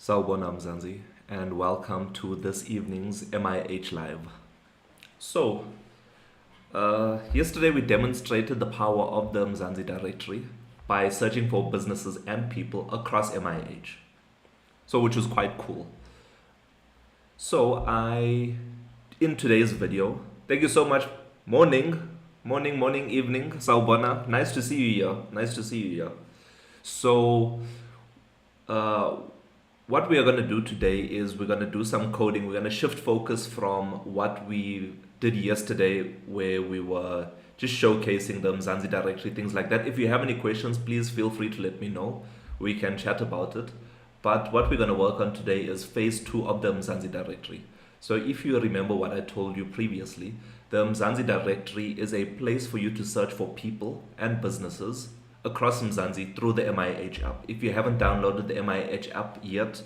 Sawubona Mzansi, and welcome to this evening's MIH Live. So, yesterday we demonstrated the power of the Mzansi directory by searching for businesses and people across MIH. So, which was quite cool. So, in today's video, thank you so much. Morning, evening, Sawubona. Nice to see you here. So, what we are going to do today is we're going to do some coding. We're going to shift focus from what we did yesterday, where we were just showcasing the Mzansi directory, things like that. If you have any questions, please feel free to let me know. We can chat about it. But what we're going to work on today is phase 2 of the Mzansi directory. So if you remember what I told you previously, the Mzansi directory is a place for you to search for people and businesses across Mzansi through the MIH app. If you haven't downloaded the MIH app yet,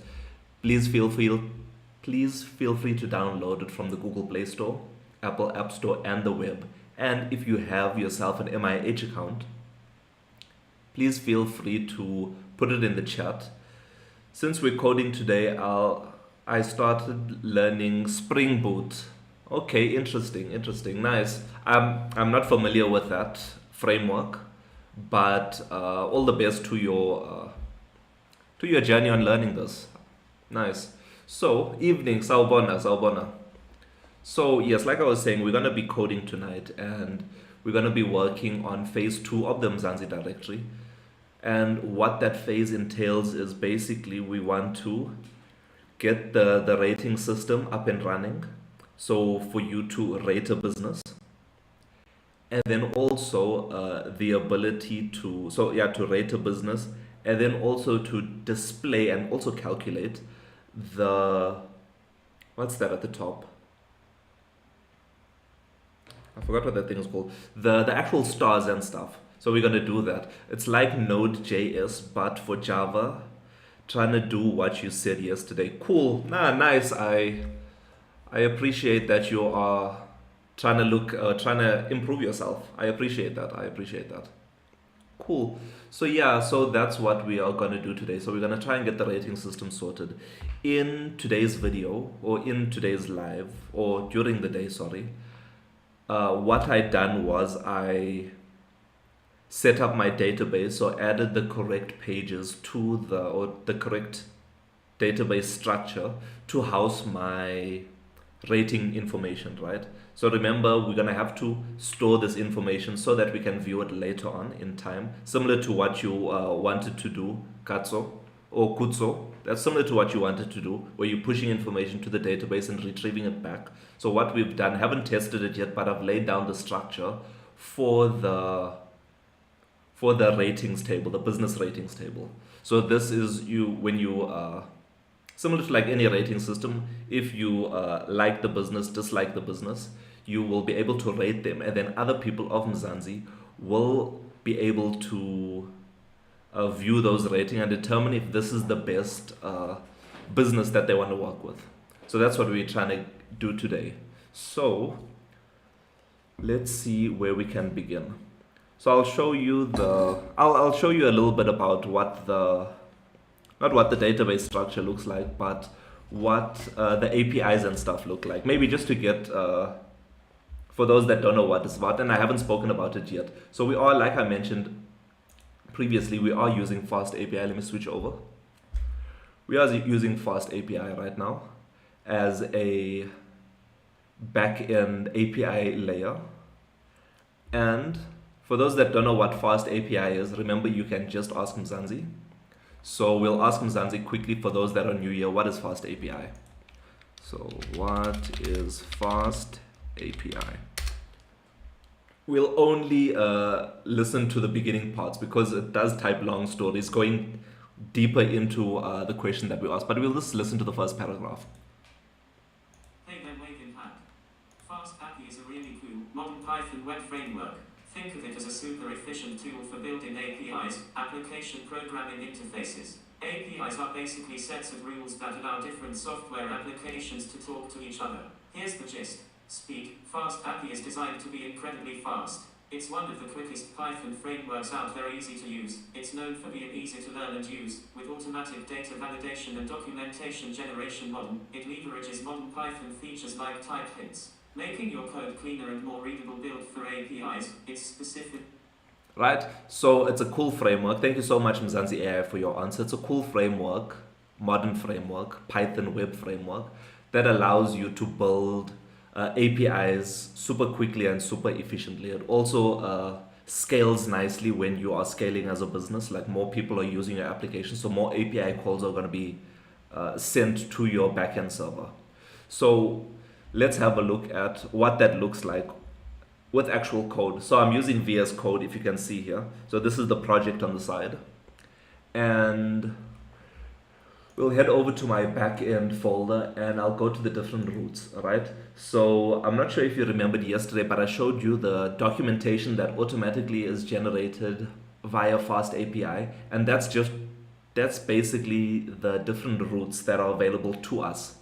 please feel free to download it from the Google Play Store, Apple App Store, and the web. And if you have yourself an MIH account, please feel free to put it in the chat. Since we're coding today, I started learning Spring Boot. Okay, interesting, nice. I'm not familiar with that framework, but all the best to your journey on learning this. Nice. So, evening, Sawubona. So, yes, like I was saying, we're going to be coding tonight, and we're going to be working on phase 2 of the Mzansi directory. And what that phase entails is basically we want to get the rating system up and running. So, for you to rate a business. And then also the ability to rate a business, and then also to display and also calculate what's that at the top? I forgot what that thing is called. The actual stars and stuff. So we're gonna do that. It's like Node.js, but for Java, trying to do what you said yesterday. Cool. Nice. I appreciate that you are trying to improve yourself. I appreciate that. Cool. So that's what we are going to do today. So we're going to try and get the rating system sorted. In today's video, or in today's live, or during the day, what I done was I set up my database, so added the correct pages to the correct database structure to house my rating information, right? So remember, we're going to have to store this information so that we can view it later on in time, similar to what you wanted to do, Katso or Kutso. That's similar to what you wanted to do, where you're pushing information to the database and retrieving it back. So what we've done, haven't tested it yet, but I've laid down the structure for the ratings table, the business ratings table. So this is similar to like any rating system. If you like the business, dislike the business, you will be able to rate them, and then other people of Mzansi will be able to view those ratings and determine if this is the best business that they want to work with. So that's what we're trying to do today. So let's see where we can begin. So I'll show you I'll show you a little bit about not what the database structure looks like, but what the APIs and stuff look like. Maybe just to get, for those that don't know what it's about, and I haven't spoken about it yet. So we are, like I mentioned previously, we are using Fast API. Let me switch over. We are using Fast API right now as a back-end API layer. And for those that don't know what Fast API is, remember you can just ask Mzansi. So we'll ask Mzansi quickly for those that are new here, what is Fast API? So what is Fast API? We'll only listen to the beginning parts because it does type long stories going deeper into the question that we asked, but we'll just listen to the first paragraph. Hey there, Wake in Hand. Fast API is a really cool modern Python web framework. Think of it as a super efficient tool for building APIs, application programming interfaces. APIs are basically sets of rules that allow different software applications to talk to each other. Here's the gist. Speed. Fast API is designed to be incredibly fast. It's one of the quickest Python frameworks out, very easy to use. It's known for being easy to learn and use. With automatic data validation and documentation generation modern, it leverages modern Python features like type hints, making your code cleaner and more readable. Built for APIs, it's specific. Right? So it's a cool framework. Thank you so much, Mzansi AI, for your answer. It's a cool framework, modern framework, Python web framework that allows you to build APIs super quickly and super efficiently. It also scales nicely when you are scaling as a business, like more people are using your application, so more API calls are going to be sent to your backend server. So let's have a look at what that looks like with actual code. So I'm using VS Code, if you can see here. So this is the project on the side. And we'll head over to my backend folder and I'll go to the different routes, all right? So I'm not sure if you remembered yesterday, but I showed you the documentation that automatically is generated via Fast API. And that's basically the different routes that are available to us.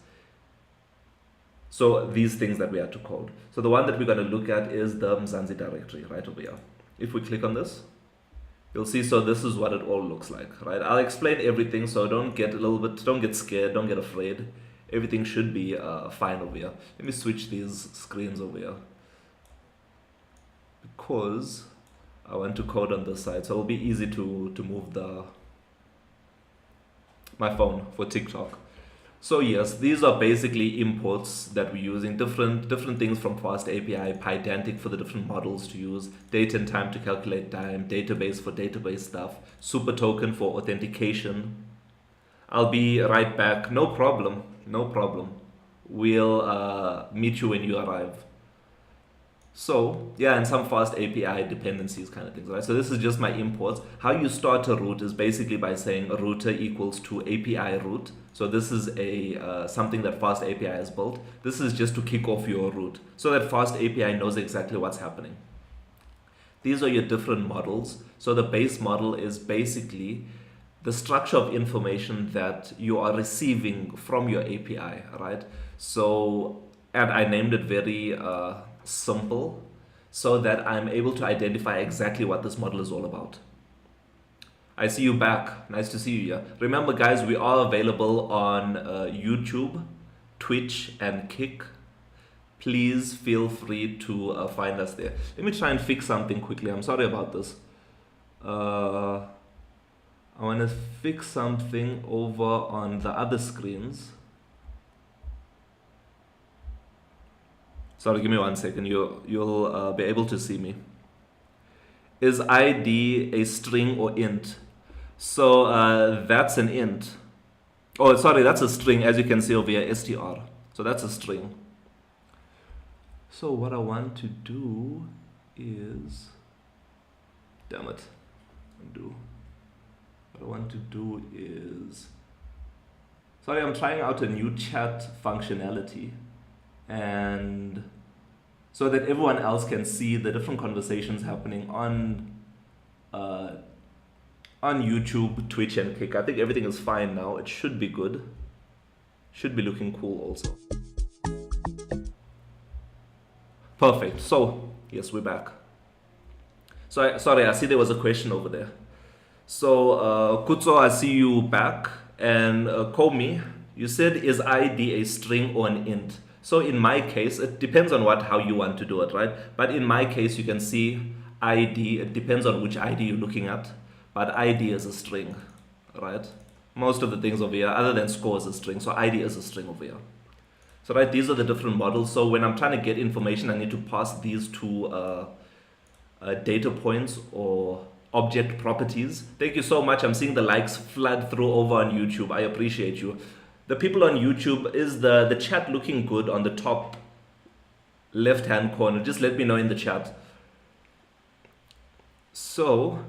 So these things that we had to code. So the one that we're going to look at is the Mzansi directory right over here. If we click on this, you'll see, so this is what it all looks like, right? I'll explain everything, so don't get scared, don't get afraid. Everything should be fine over here. Let me switch these screens over here because I want to code on this side, so it'll be easy to move my phone for TikTok. So yes, these are basically imports that we're using, different things from Fast API, Pydantic for the different models to use, date and time to calculate time, database for database stuff, super token for authentication. I'll be right back. No problem. We'll meet you when you arrive. So yeah, and some Fast API dependencies kind of things, right? So this is just my imports. How you start a route is basically by saying a router equals to API route. So this is something that Fast API has built. This is just to kick off your route so that Fast API knows exactly what's happening. These are your different models. So the base model is basically the structure of information that you are receiving from your API, right? So, and I named it very simple so that I'm able to identify exactly what this model is all about. I see you back. Nice to see you here. Remember, guys, we are available on YouTube, Twitch, and Kick. Please feel free to find us there. Let me try and fix something quickly. I'm sorry about this. I want to fix something over on the other screens. Sorry, give me 1 second. You'll be able to see me. Is ID a string or int? So that's an int. Oh, sorry, that's a string, as you can see over here, str. So that's a string. So what I want to do is, damn it, undo. What I want to do is, sorry, I'm trying out a new chat functionality, and so that everyone else can see the different conversations happening on YouTube, Twitch, and Kick. I think everything is fine now. It should be good. Should be looking cool also. Perfect. So yes, we're back. So sorry, I see there was a question over there. So Kutso, I see you back. And Komi, you said, is ID a string or an int? So in my case, it depends on how you want to do it, right? But in my case, you can see ID, it depends on which ID you're looking at, but ID is a string, right? Most of the things over here, other than score, is a string, so ID is a string over here. So right, these are the different models. So when I'm trying to get information, I need to pass these to data points or object properties. Thank you so much. I'm seeing the likes flood through over on YouTube. I appreciate you. The people on YouTube, is the chat looking good on the top left hand corner? Just let me know in the chat. So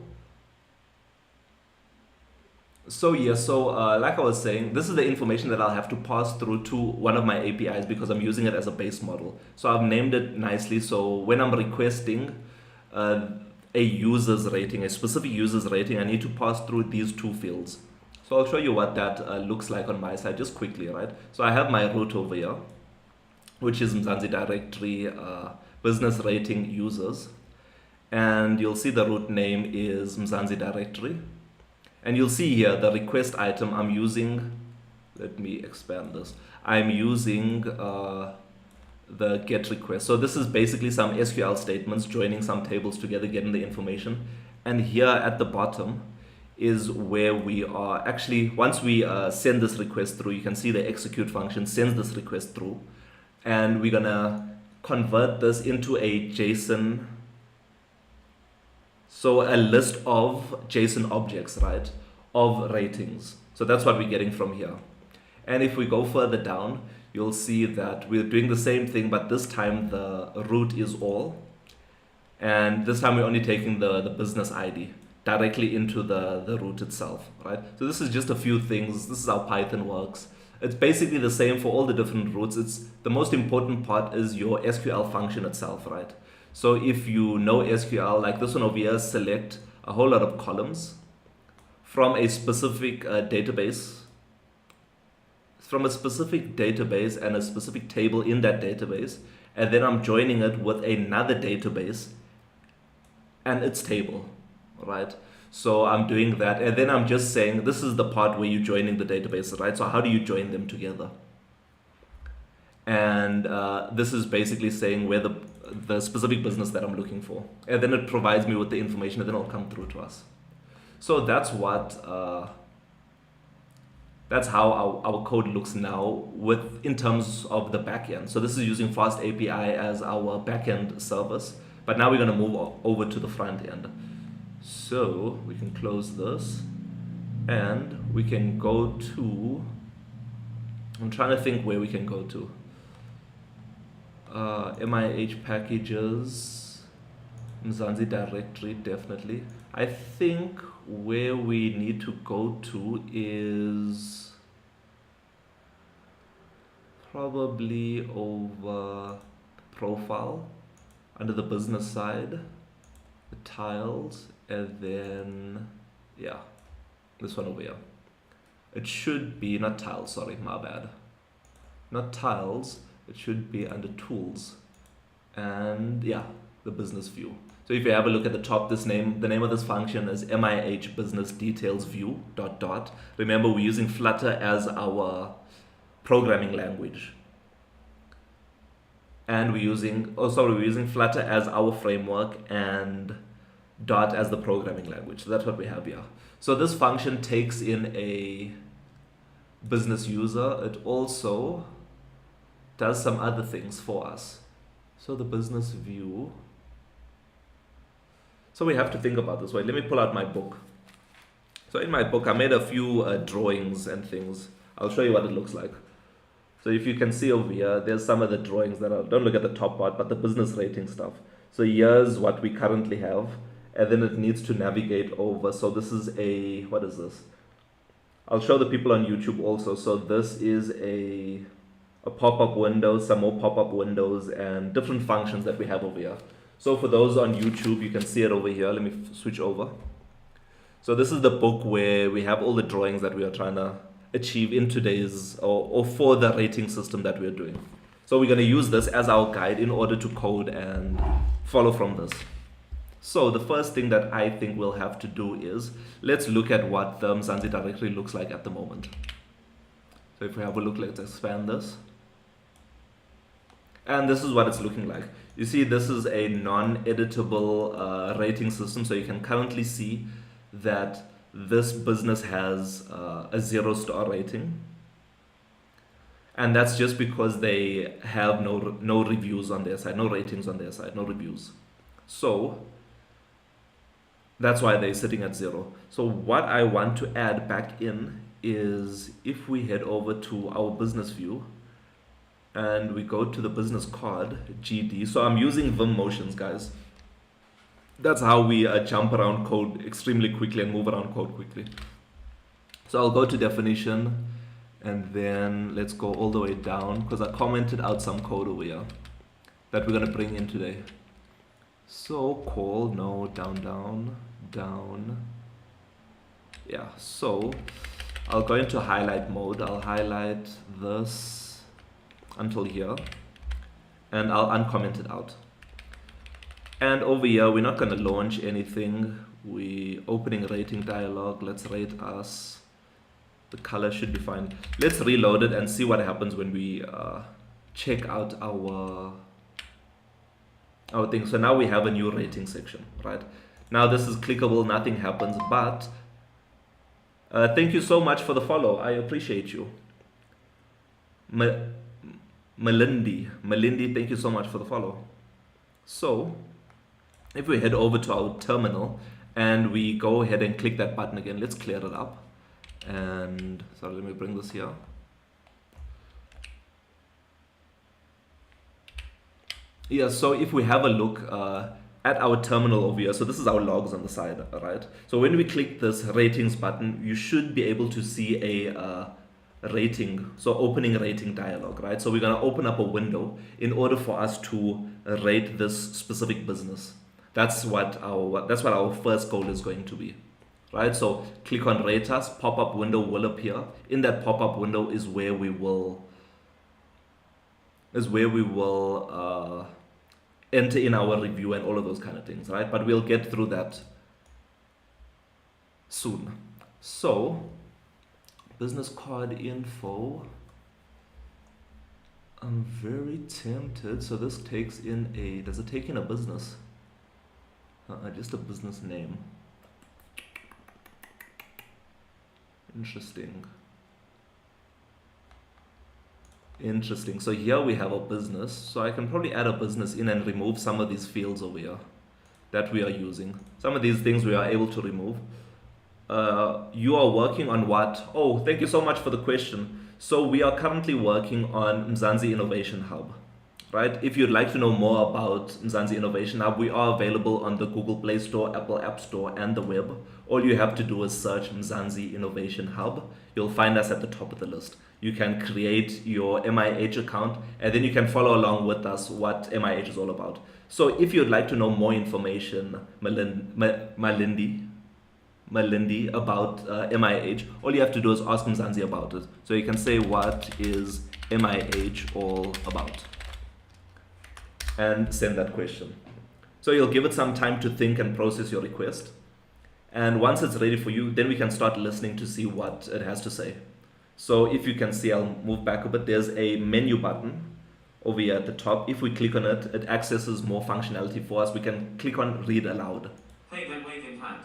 like I was saying, this is the information that I'll have to pass through to one of my APIs because I'm using it as a base model. So I've named it nicely. So when I'm requesting a user's rating, a specific user's rating, I need to pass through these two fields. So I'll show you what that looks like on my side just quickly, right? So I have my root over here, which is Mzansi directory business rating users. and you'll see the root name is Mzansi directory. And you'll see here the request item I'm using, let me expand this. I'm using the get request. So this is basically some SQL statements joining some tables together, getting the information. And here at the bottom is where we are actually, once we send this request through, you can see the execute function sends this request through. And we're gonna convert this into a JSON. So a list of JSON objects, right, of ratings. So that's what we're getting from here. And if we go further down, you'll see that we're doing the same thing, but this time the root is all. And this time we're only taking the business ID directly into the root itself, right? So this is just a few things. This is how Python works. It's basically the same for all the different roots. The most important part is your SQL function itself, right? So if you know SQL, like this one over here, select a whole lot of columns from a specific database, and a specific table in that database, and then I'm joining it with another database and its table, right? So I'm doing that, and then I'm just saying this is the part where you're joining the database, right? So how do you join them together? And this is basically saying where the specific business that I'm looking for, and then it provides me with the information, and then it'll come through to us. So that's what that's how our code looks now in terms of the backend. So this is using Fast API as our backend service, but now we're going to move over to the front end. So we can close this, and we can go to, I'm trying to think where we can go to. MIH packages, Mzansi directory, definitely. I think where we need to go to is probably over profile, under the business side, the tiles, and then, yeah, this one over here. It should be, not tiles, sorry, my bad. Not tiles, it should be under tools, and yeah, the business view. So if you have a look at the top, the name of this function is MIH business details view ... Remember, we're using Flutter as our programming language, and we're using Flutter as our framework and Dot as the programming language. So that's what we have here. So this function takes in a business user. It also does some other things for us. So the business view. So we have to think about this. Wait, let me pull out my book. So in my book, I made a few drawings and things. I'll show you what it looks like. So if you can see over here, there's some of the drawings that are, don't look at the top part, but the business rating stuff. So here's what we currently have, and then it needs to navigate over. So this is what is this? I'll show the people on YouTube also. So this is a pop-up window, some more pop-up windows, and different functions that we have over here. So for those on YouTube, you can see it over here. Let me switch over. So this is the book where we have all the drawings that we are trying to achieve in today's, or for the rating system that we're doing. So we're going to use this as our guide in order to code and follow from this. So the first thing that I think we'll have to do is, let's look at what the Mzansi directory looks like at the moment. So if we have a look, let's expand this. And this is what it's looking like. You see, this is a non-editable rating system. So you can currently see that this business has a 0-star rating. And that's just because they have no reviews on their side, no ratings on their side, no reviews. So that's why they're sitting at 0. So what I want to add back in is, if we head over to our business view and we go to the business card, GD. So I'm using Vim motions, guys. That's how we jump around code extremely quickly and move around code quickly. So I'll go to definition, and then let's go all the way down, because I commented out some code over here that we're going to bring in today. So call, no, down. Yeah, so I'll go into highlight mode. I'll highlight this until here, and I'll uncomment it out. And over here, we're not going to launch anything. We opening rating dialog. Let's rate us. The color should be fine. Let's reload it and see what happens when we check out our thing. So now we have a new rating section, right? Now this is clickable, nothing happens, but thank you so much for the follow. I appreciate you. Melindy, thank you so much for the follow. So if we head over to our terminal and we go ahead and click that button again, let's clear it up. And sorry, let me bring this here. Yeah, so if we have a look at our terminal over here, so this is our logs on the side, right? So when we click this ratings button, you should be able to see a rating, so opening rating dialog, right? So we're gonna open up a window in order for us to rate this specific business. That's what our first goal is going to be, right? So click on rate us, pop-up window will appear. In that pop-up window is where we will enter in our review and all of those kind of things, right? But we'll get through that soon. So business card info, I'm very tempted. So this takes in does it take in a business? Just a business name. Interesting. So here we have a business. So I can probably add a business in and remove some of these fields over here that we are using. Some of these things we are able to remove. You are working on what? Oh, thank you so much for the question. So we are currently working on Mzansi Innovation Hub, right? If you'd like to know more about Mzansi Innovation Hub, we are available on the Google Play Store, Apple App Store, and the web. All you have to do is search Mzansi Innovation Hub. You'll find us at the top of the list. You can create your MIH account and then you can follow along with us what MIH is all about. So if you'd like to know more information, Melindy, about MIH, all you have to do is ask Mzansi about it. So you can say, what is MIH all about? And send that question. So you'll give it some time to think and process your request. And once it's ready for you, then we can start listening to see what it has to say. So if you can see, I'll move back a bit. There's a menu button over here at the top. If we click on it, it accesses more functionality for us. We can click on read aloud. Hey there, wave in hand.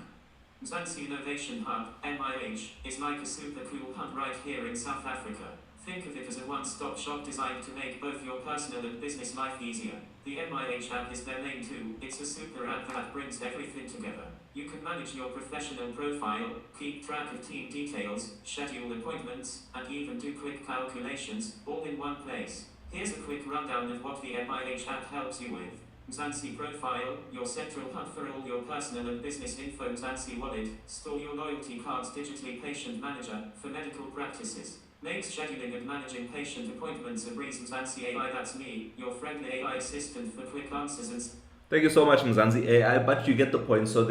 Mzansi Innovation Hub, MIH, is like a super cool hub right here in South Africa. Think of it as a one-stop shop designed to make both your personal and business life easier. The MIH app is their name too. It's a super app that brings everything together. You can manage your professional profile, keep track of team details, schedule appointments, and even do quick calculations, all in one place. Here's a quick rundown of what the MIH app helps you with. Mzansi Profile, your central hub for all your personal and business info. Mzansi Wallet, store your loyalty cards digitally. Patient Manager, for medical practices. Makes scheduling and managing patient appointments a breeze. Mzansi AI, that's me, your friendly AI assistant for quick answers and... Thank you so much, Mzansi AI, but you get the point. So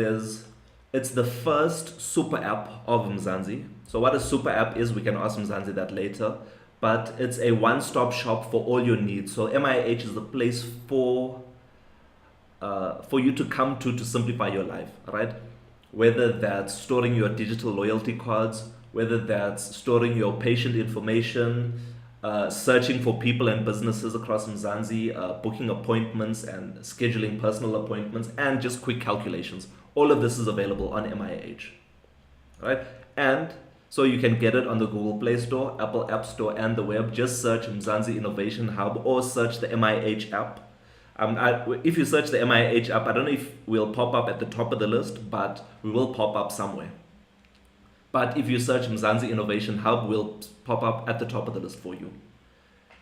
it's the first super app of Mzansi. So what a super app is, we can ask Mzansi that later, but it's a one-stop shop for all your needs. So MIH is the place for you to come to simplify your life, right? Whether that's storing your digital loyalty cards, whether that's storing your patient information, searching for people and businesses across Mzansi, booking appointments and scheduling personal appointments, and just quick calculations. All of this is available on MIH, right? And so you can get it on the Google Play Store, Apple App Store, and the web. Just search Mzansi Innovation Hub or search the MIH app. If you search the MIH app, I don't know if we'll pop up at the top of the list, but we will pop up somewhere. But if you search Mzansi Innovation Hub, we'll pop up at the top of the list for you.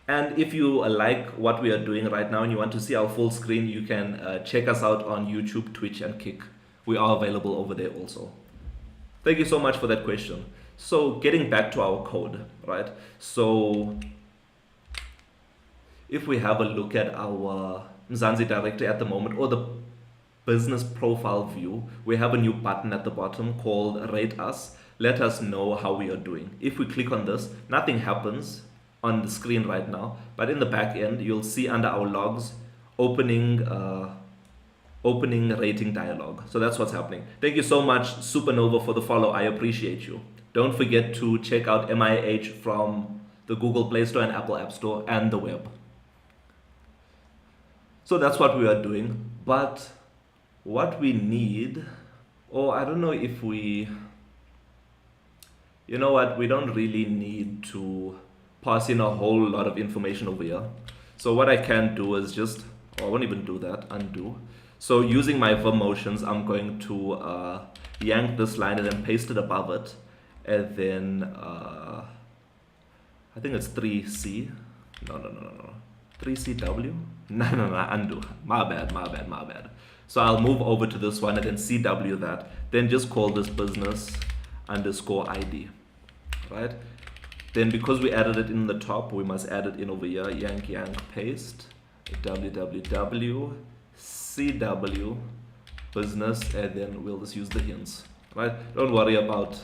And if you like what we are doing right now and you want to see our full screen, you can check us out on YouTube, Twitch, and Kick. We are available over there also. Thank you so much for that question. So getting back to our code, right? So if we have a look at our Mzansi directory at the moment, or the business profile view, we have a new button at the bottom called Rate Us. Let us know how we are doing. If we click on this, nothing happens on the screen right now, but in the back end, you'll see under our logs, opening opening rating dialog. So that's what's happening. Thank you so much, Supernova, for the follow. I appreciate you. Don't forget to check out MIH from the Google Play Store and Apple App Store and the web. So that's what we are doing. But what we need, or I don't know if we, you know what, we don't really need to pass in a whole lot of information over here. So what I can do is just, I won't even do that, undo. So using my motions, I'm going to yank this line and then paste it above it. And then, I think it's 3C. No. 3CW? No, undo. My bad. So I'll move over to this one and then CW that. Then just call this business underscore ID, right? Then because we added it in the top, we must add it in over here. Yank, paste, www, CW, business, and then we'll just use the hints, right? Don't worry about,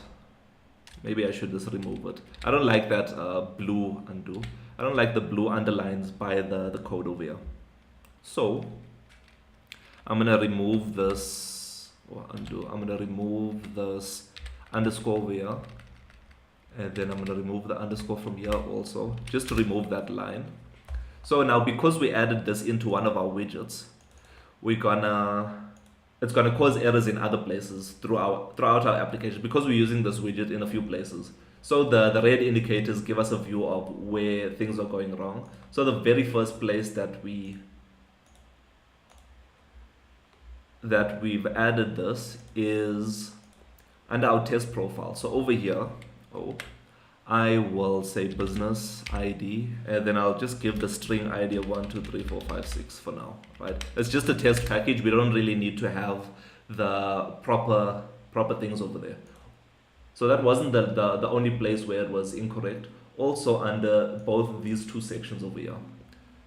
maybe I should just remove it. I don't like that blue undo. I don't like the blue underlines by the code over here. So I'm gonna remove this, or undo, I'm gonna remove this underscore over here. And then I'm going to remove the underscore from here also, just to remove that line. So now because we added this into one of our widgets, it's gonna cause errors in other places throughout our application because we're using this widget in a few places. So the red indicators give us a view of where things are going wrong. So the very first place that we've added this is under our test profile. So over here, I will say business ID, and then I'll just give the string ID of 1, 2, 3, 4, 5, 6 for now, right? It's just a test package. We don't really need to have the proper things over there. So that wasn't the only place where it was incorrect. Also under both of these two sections over here.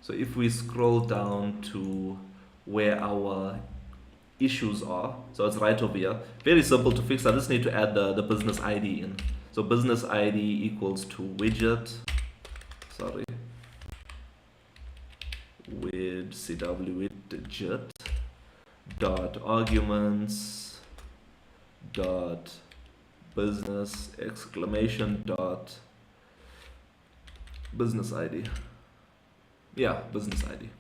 So if we scroll down to where our issues are, so it's right over here. Very simple to fix. I just need to add the business ID in. So business ID equals to widget, widget dot arguments dot business exclamation dot business ID. Yeah, business ID.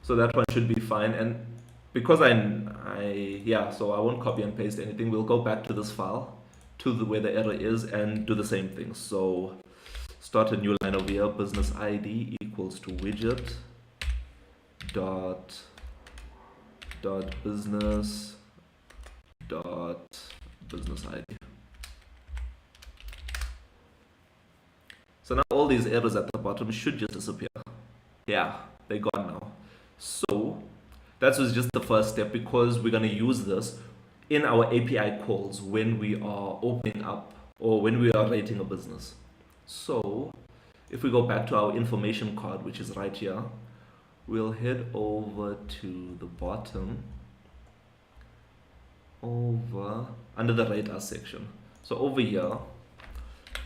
So that one should be fine. And because so I won't copy and paste anything. We'll go back to this file, to where the error is, and do the same thing. So start a new line over here. Business ID equals to widget dot business ID. So now all these errors at the bottom should just disappear. Yeah, they're gone now. So that was just the first step, because we're going to use this in our API calls when we are opening up or when we are rating a business. So if we go back to our information card, which is right here, we'll head over to the bottom, over under the rate us section. So over here,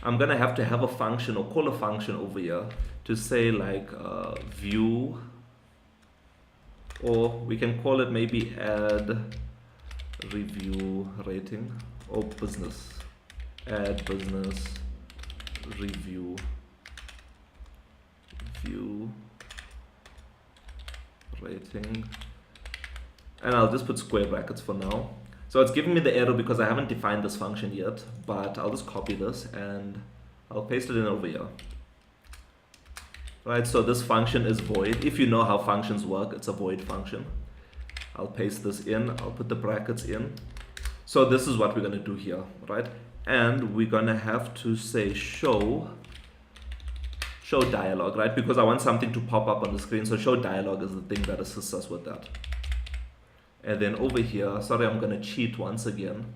I'm gonna have to have a function or call a function over here to say like view, or we can call it maybe add review rating, or business, add business review rating, and I'll just put square brackets for now. So it's giving me the error because I haven't defined this function yet, but I'll just copy this and I'll paste it in over here. Right, so this function is void. If you know how functions work, it's a void function. I'll paste this in, I'll put the brackets in. So this is what we're gonna do here, right? And we're gonna have to say show dialog, right? Because I want something to pop up on the screen. So show dialog is the thing that assists us with that. And then over here, sorry, I'm gonna cheat once again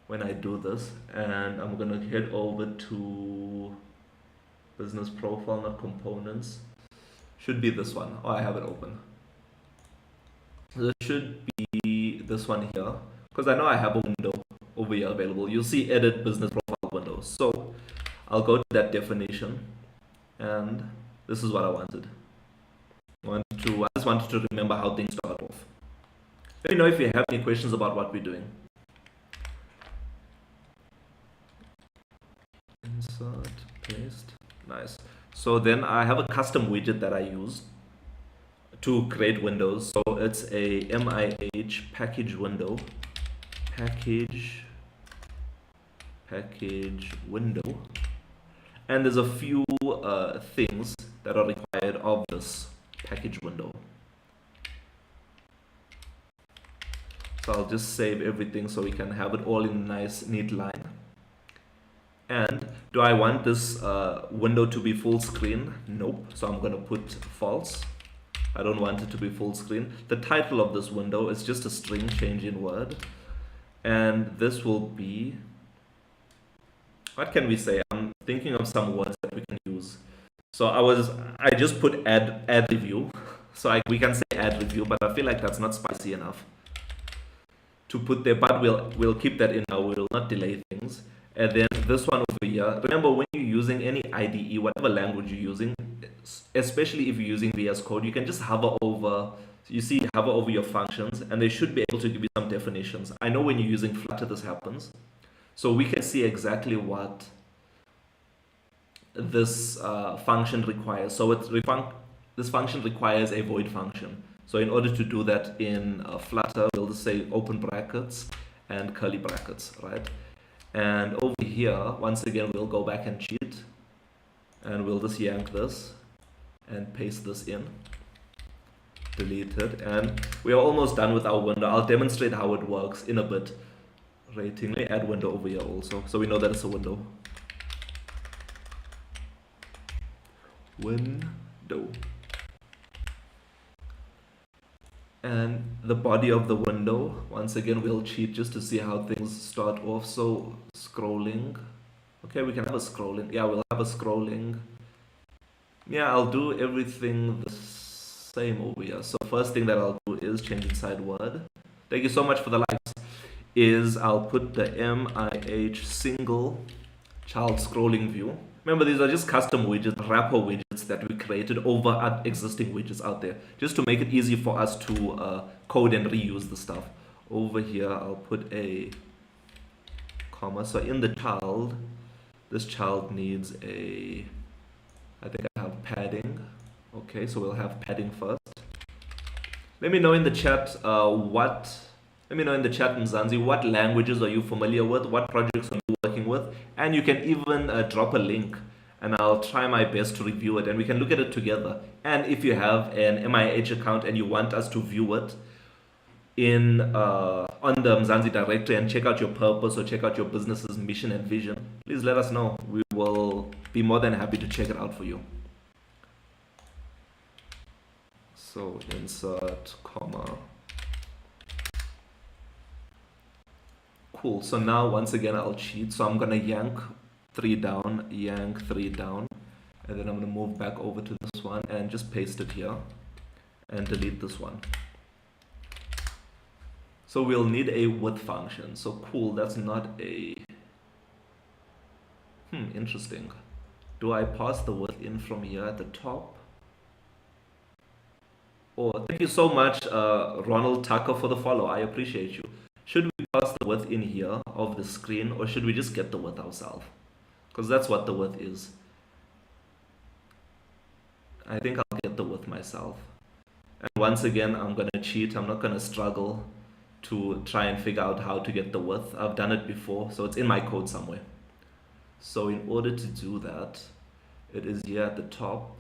when I do this, and I'm gonna head over to business profile, not components. Should be this one. Oh, I have it open. This should be this one here, because I know I have a window over here available. You'll see edit business profile window. So I'll go to that definition, and this is what I wanted. I just wanted to remember how things start off. Let me know if you have any questions about what we're doing. Insert, paste, nice. So then I have a custom widget that I use to create windows. So it's a MIH package window, package window, and there's a few things that are required of this package window. So I'll just save everything so we can have it all in a nice neat line. And do I want this window to be full screen? Nope. So I'm going to put false. I don't want it to be full screen. The title of this window is just a string change in word. And this will be, what can we say? I'm thinking of some words that we can use. So I just put add review. So we can say add review, but I feel like that's not spicy enough to put there, but we'll keep that in now. We will not delay things. And then this one over here, remember when you're using any IDE, whatever language you're using, especially if you're using VS Code, you can just hover over, hover over your functions, and they should be able to give you some definitions. I know when you're using Flutter this happens, so we can see exactly what this function requires. So this function requires a void function. So in order to do that in Flutter, we'll just say open brackets and curly brackets, right? And over here, once again, we'll go back and cheat, and we'll just yank this and paste this in, delete it, and we are almost done with our window. I'll demonstrate how it works in a bit. Rating, let me add window over here also, so we know that it's a window. Window. And the body of the window, once again, we'll cheat just to see how things start off. So scrolling, okay, we can have a scrolling. Yeah, we'll have a scrolling. Yeah, I'll do everything the same over here. So first thing that I'll do is change inside word. Thank you so much for the likes. Is I'll put the MIH single child scrolling view. Remember, these are just custom widgets, wrapper widgets that we created over existing widgets out there, just to make it easy for us to code and reuse the stuff. Over here, I'll put a comma. So in the child, this child needs a, I think I have padding. Okay, so we'll have padding first. Let me know in the chat let me know in the chat, Mzansi, what languages are you familiar with? What projects are you working with? And you can even drop a link, and I'll try my best to review it, and we can look at it together. And if you have an MIH account and you want us to view it in on the Mzansi directory and check out your purpose or check out your business's mission and vision, please let us know. We will be more than happy to check it out for you. So insert comma. Cool. So now once again I'll cheat. So I'm gonna yank 3 down, yank 3 down, and then I'm gonna move back over to this one and just paste it here and delete this one. So we'll need a width function. So cool, that's not a interesting. Do I pass the width in from here at the top? Oh, thank you so much, Ronald Tucker, for the follow. I appreciate you. Should we pass the width in here of the screen, or should we just get the width ourselves? Because that's what the width is. I think I'll get the width myself. And once again, I'm going to cheat. I'm not going to struggle to try and figure out how to get the width. I've done it before, so it's in my code somewhere. So in order to do that, it is here at the top.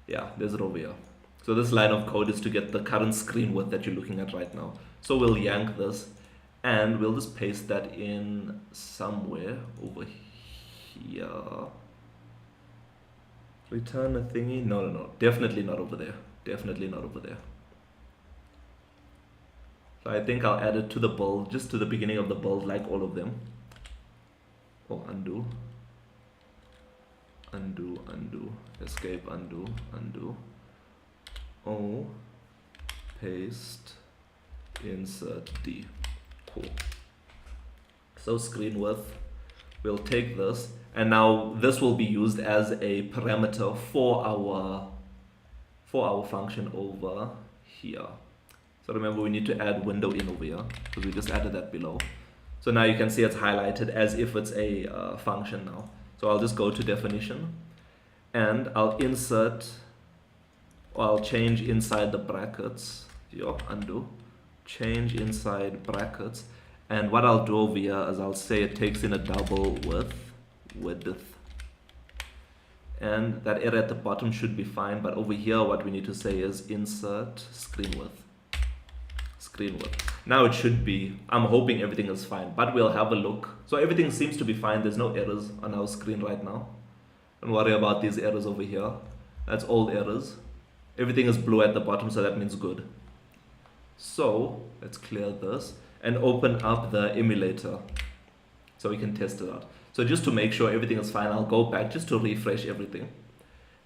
Yeah, there's it over here. So this line of code is to get the current screen width that you're looking at right now. So we'll yank this and we'll just paste that in somewhere over here. Return a thingy. No, definitely not over there. Definitely not over there. So I think I'll add it to the build, just to the beginning of the build, like all of them. Oh, undo. Undo, undo, escape, undo, undo. O, paste, insert D. Cool. So screen width, we'll take this, and now this will be used as a parameter for our function over here. So remember, we need to add window in over here because we just added that below. So now you can see it's highlighted as if it's a function now. So I'll just go to definition and I'll insert, or I'll change inside the brackets. Undo, change inside brackets. And what I'll do over here is I'll say it takes in a double width. And that area at the bottom should be fine, but over here what we need to say is insert screen width. Now it should be, I'm hoping everything is fine, but we'll have a look. So everything seems to be fine. There's no errors on our screen right now. Don't worry about these errors over here. That's all errors. Everything is blue at the bottom, so that means good. So let's clear this and open up the emulator so we can test it out. So just to make sure everything is fine, I'll go back just to refresh everything.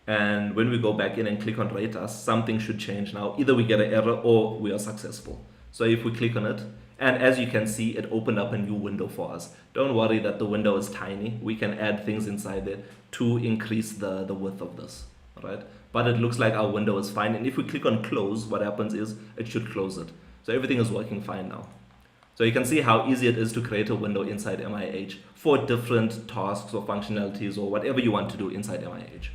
And when we go back in and click on rate us, something should change now. Either we get an error or we are successful. So if we click on it, and as you can see, it opened up a new window for us. Don't worry that the window is tiny. We can add things inside there to increase the width of this, right? But it looks like our window is fine. And if we click on close, what happens is it should close it. So everything is working fine now. So you can see how easy it is to create a window inside MIH for different tasks or functionalities or whatever you want to do inside MIH.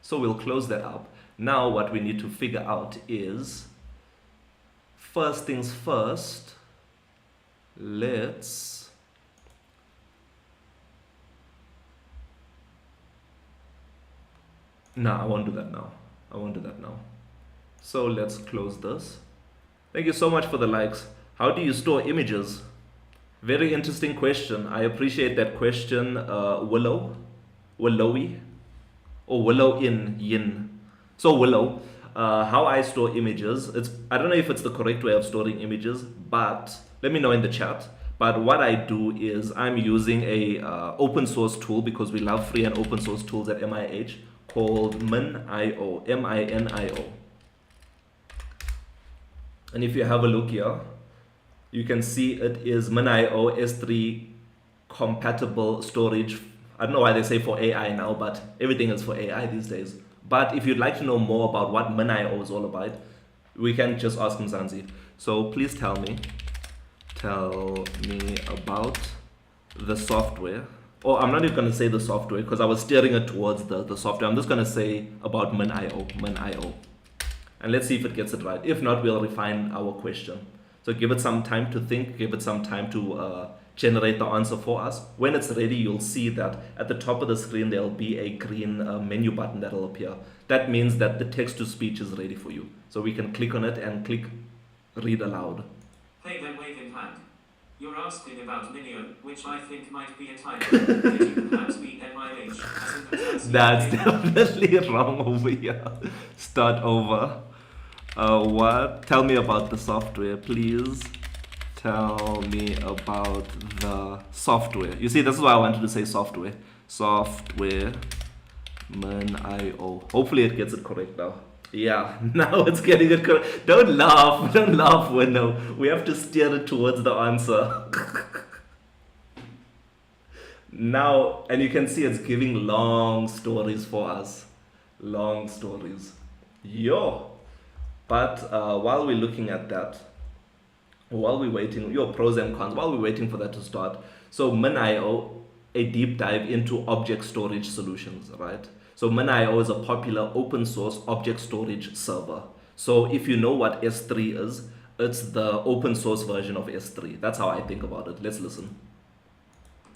So we'll close that up. Now what we need to figure out is, first things first, let's no, I won't do that now. So let's close this. Thank you so much for the likes. How do you store images? Very interesting question. I appreciate that question, Willowy, or Willow in Yin. So Willow, how I store images, I don't know if it's the correct way of storing images, but let me know in the chat. But what I do is I'm using a open source tool, because we love free and open source tools at MIH, called Min.io, M-I-N-I-O. And if you have a look here, you can see it is Min.io S3 compatible storage. I don't know why they say for AI now, but everything is for AI these days. But if you'd like to know more about what Min.io is all about, we can just ask Mzansi. So please tell me about the software. Or I'm not even going to say the software because I was steering it towards the software. I'm just going to say about Min.io. And let's see if it gets it right. If not, we'll refine our question. So give it some time to think, give it some time to generate the answer for us. When it's ready, you'll see that at the top of the screen, there'll be a green menu button that'll appear. That means that the text-to-speech is ready for you. So we can click on it and click read aloud. Hey there, waving hand. You're asking about Minio, which I think might be a typo. Could you perhaps be MIH, as in the Mzansi? That's definitely wrong over here. Start over. What? Tell me about the software, please. Tell me about the software. You see, this is why I wanted to say software. Software Min.io. Hopefully it gets it correct now. Yeah, now it's getting it correct. Don't laugh, Window. We have to steer it towards the answer. Now, and you can see it's giving long stories for us. Long stories. Yo. But while we're looking at that, while we're waiting, your pros and cons, while we're waiting for that to start, so Min.io, a deep dive into object storage solutions, right? So Min.io is a popular open source object storage server. So if you know what S3 is, it's the open source version of S3. That's how I think about it. Let's listen.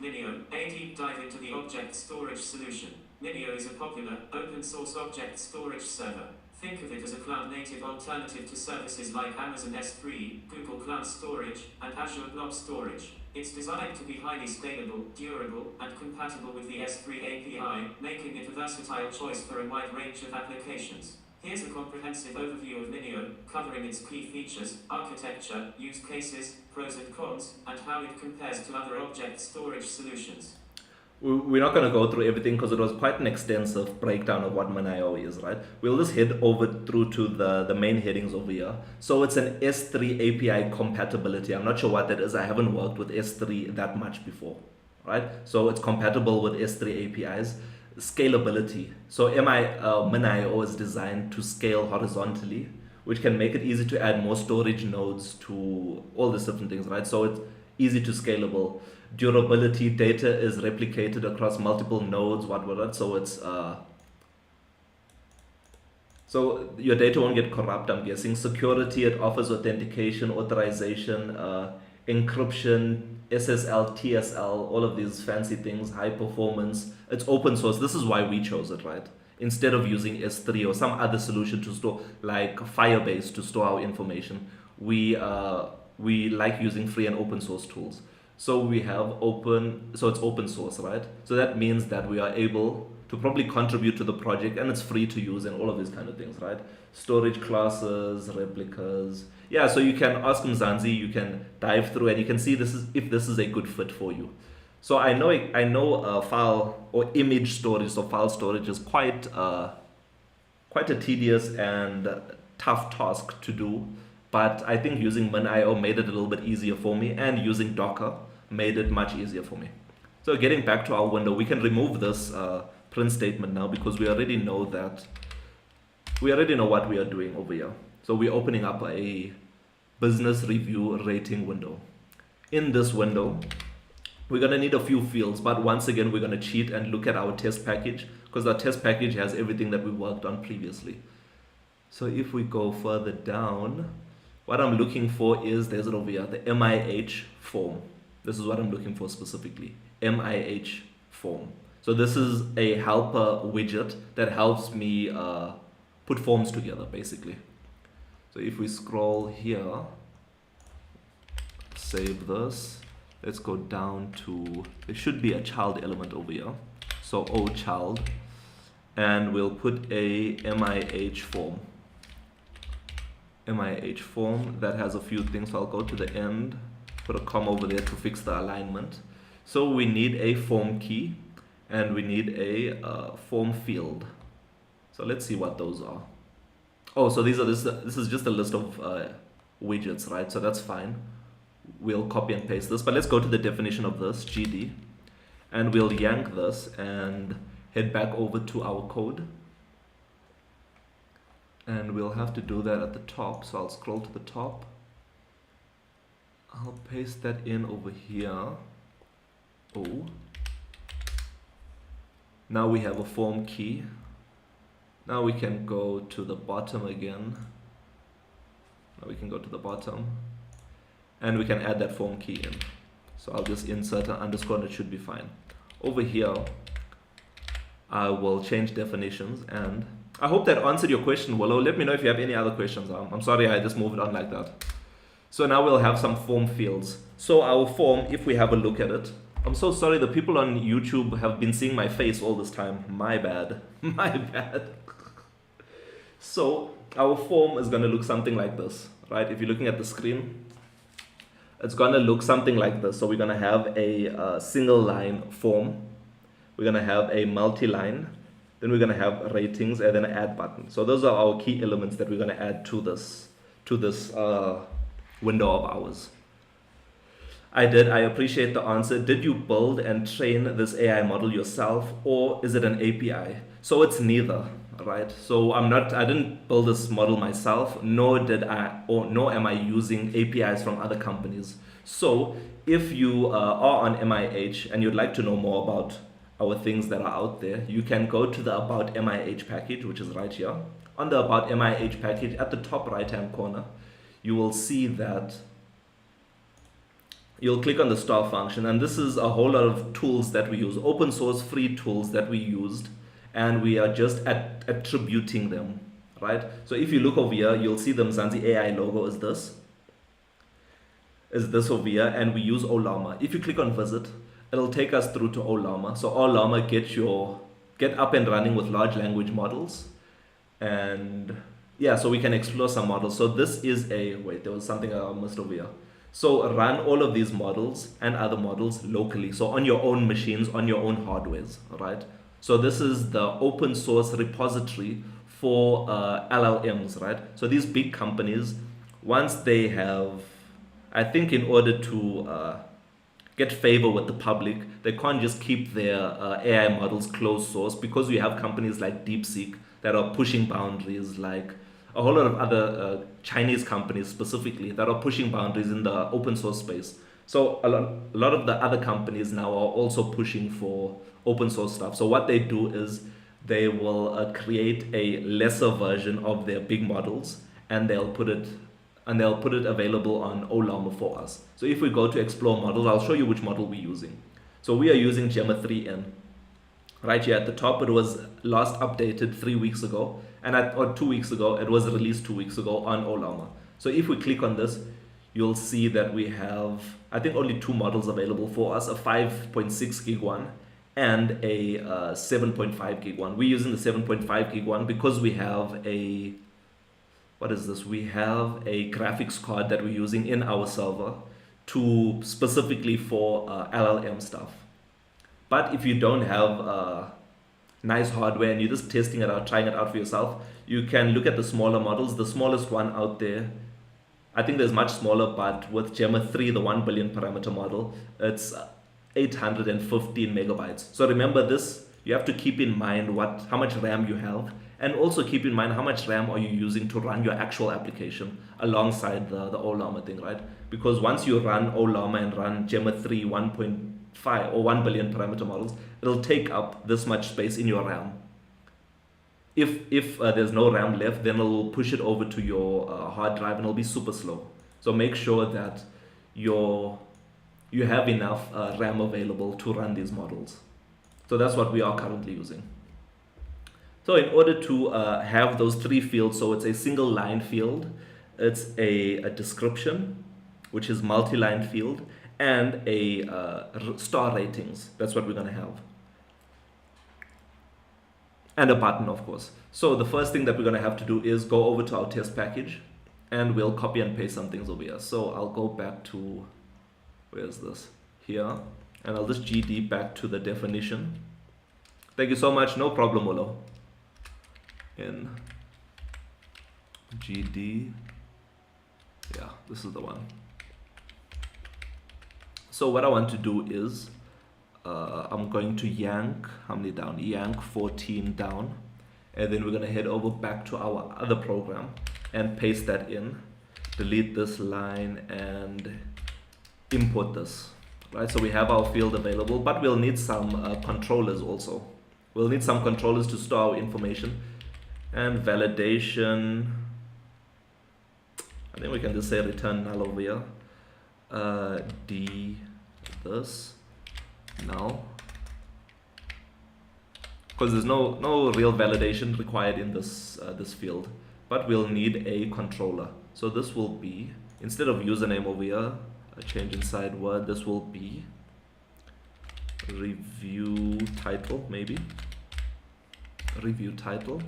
Minio, a deep dive into the object storage solution. Minio is a popular open source object storage server. Think of it as a cloud-native alternative to services like Amazon S3, Google Cloud Storage, and Azure Blob Storage. It's designed to be highly scalable, durable, and compatible with the S3 API, making it a versatile choice for a wide range of applications. Here's a comprehensive overview of Minio, covering its key features, architecture, use cases, pros and cons, and how it compares to other object storage solutions. We're not going to go through everything because it was quite an extensive breakdown of what Min.io is, right? We'll just head over through to the main headings over here. So it's an S3 API compatibility. I'm not sure what that is. I haven't worked with S3 that much before, right? So it's compatible with S3 APIs. Scalability. So Min.io is designed to scale horizontally which can make it easy to add more storage nodes to all these different things, right? So it's easy to scalable. Durability, data is replicated across multiple nodes, what. So it's so your data won't get corrupt, I'm guessing. Security, it offers authentication, authorization, encryption, SSL, TSL, all of these fancy things, high performance. It's open source. This is why we chose it, right? Instead of using S3 or some other solution to store, like Firebase, to store our information, we like using free and open source tools. So we have so it's open source, right? So that means that we are able to probably contribute to the project, and it's free to use and all of these kind of things, right? Storage classes, replicas. Yeah, so you can ask Mzansi, you can dive through and you can see if this is a good fit for you. So I know file or image storage, so file storage is quite a tedious and tough task to do, but I think using MinIO made it a little bit easier for me, and using Docker made it much easier for me. So getting back to our window, we can remove this print statement now, because we already know what we are doing over here. So we're opening up a business review rating window. In this window, we're going to need a few fields, but once again, we're going to cheat and look at our test package, because our test package has everything that we worked on previously. So if we go further down, what I'm looking for is, there's it over here, the MIH form. This is what I'm looking for specifically, MIH form. So this is a helper widget that helps me put forms together, basically. So if we scroll here, save this, let's go down to, there should be a child element over here. So O child, and we'll put a MIH form. MIH form that has a few things. So I'll go to the end, put a comma over there to fix the alignment. So we need a form key, and we need a form field. So let's see what those are. Oh, so this is just a list of widgets, right? So that's fine. We'll copy and paste this, but let's go to the definition of this, GD, and we'll yank this and head back over to our code. And we'll have to do that at the top. So I'll scroll to the top. I'll paste that in over here. Oh. Now we have a form key. Now we can go to the bottom again. Now we can go to the bottom, and we can add that form key in. So I'll just insert an underscore and it should be fine. Over here, I will change definitions, and I hope that answered your question, Willow. Let me know if you have any other questions. I'm sorry I just moved on like that. So now we'll have some form fields. So our form, if we have a look at it, I'm so sorry, the people on YouTube have been seeing my face all this time. My bad. My bad. So our form is going to look something like this, right? If you're looking at the screen, it's going to look something like this. So we're going to have a single line form. We're going to have a multi-line. Then we're going to have ratings and then an add button. So those are our key elements that we're going to add to this window of ours. I appreciate the answer. Did you build and train this AI model yourself, or is it an API? So it's neither, right? So I didn't build this model myself, nor am I using APIs from other companies. So if you are on MIH and you'd like to know more about our things that are out there, you can go to the About MIH package, which is right here. On the About MIH package, at the top right-hand corner, you will see that you'll click on the star function, and this is a whole lot of tools that we use, open source free tools that we used, and we are just attributing them, right? So if you look over here, you'll see the Mzansi AI logo is this over here, and we use Olama. If you click on visit, it'll take us through to Olama. So Olama get up and running with large language models, and yeah, so we can explore some models. So this is wait, there was something I missed over here. So run all of these models and other models locally. So on your own machines, on your own hardwares, right? So this is the open source repository for LLMs, right? So these big companies, once they have, I think in order to get favor with the public, they can't just keep their AI models closed source, because we have companies like DeepSeek that are pushing boundaries, like a whole lot of other Chinese companies specifically that are pushing boundaries in the open source space. So a lot of the other companies now are also pushing for open source stuff. So what they do is they will create a lesser version of their big models, and they'll put it available on Ollama for us. So if we go to explore models, I'll show you which model we're using. So we are using Gemma 3N. Right here at the top, it was last updated 3 weeks ago, or 2 weeks ago. It was released 2 weeks ago on Ollama. So if we click on this, you'll see that we have, I think, only 2 models available for us, a 5.6 gig one and a 7.5 gig one. We're using the 7.5 gig one because we have a, what is this? We have a graphics card that we're using in our server to specifically for LLM stuff. But if you don't have nice hardware and you're just testing it out, trying it out for yourself, you can look at the smaller models. The smallest one out there, I think there's much smaller, but with Gemma 3, the 1 billion parameter model, it's 815 megabytes. So remember this, you have to keep in mind how much RAM you have, and also keep in mind how much RAM are you using to run your actual application alongside the Ollama thing, right? Because once you run Ollama and run Gemma 3 1.5 or 1 billion parameter models, it'll take up this much space in your RAM. If there's no RAM left, then it'll push it over to your hard drive and it'll be super slow. So make sure that you have enough RAM available to run these models. So that's what we are currently using. So in order to have those 3 fields, so it's a single line field, it's a description, which is multi-line field, and a star ratings. That's what we're going to have. And a button, of course. So the first thing that we're going to have to do is go over to our test package, and we'll copy and paste some things over here. So I'll go back to, where's this? Here. And I'll just GD back to the definition. Thank you so much. No problem, Olo. In GD. Yeah, this is the one. So what I want to do is I'm going to yank, how many down? Yank 14 down. And then we're going to head over back to our other program and paste that in. Delete this line and import this. Right, so we have our field available, but we'll need some controllers also. We'll need some controllers to store our information. And validation, I think we can just say return null over here. D this null, because there's no real validation required in this this field, but we'll need a controller. So this will be, instead of username over here, a change inside word, this will be review title, maybe review title.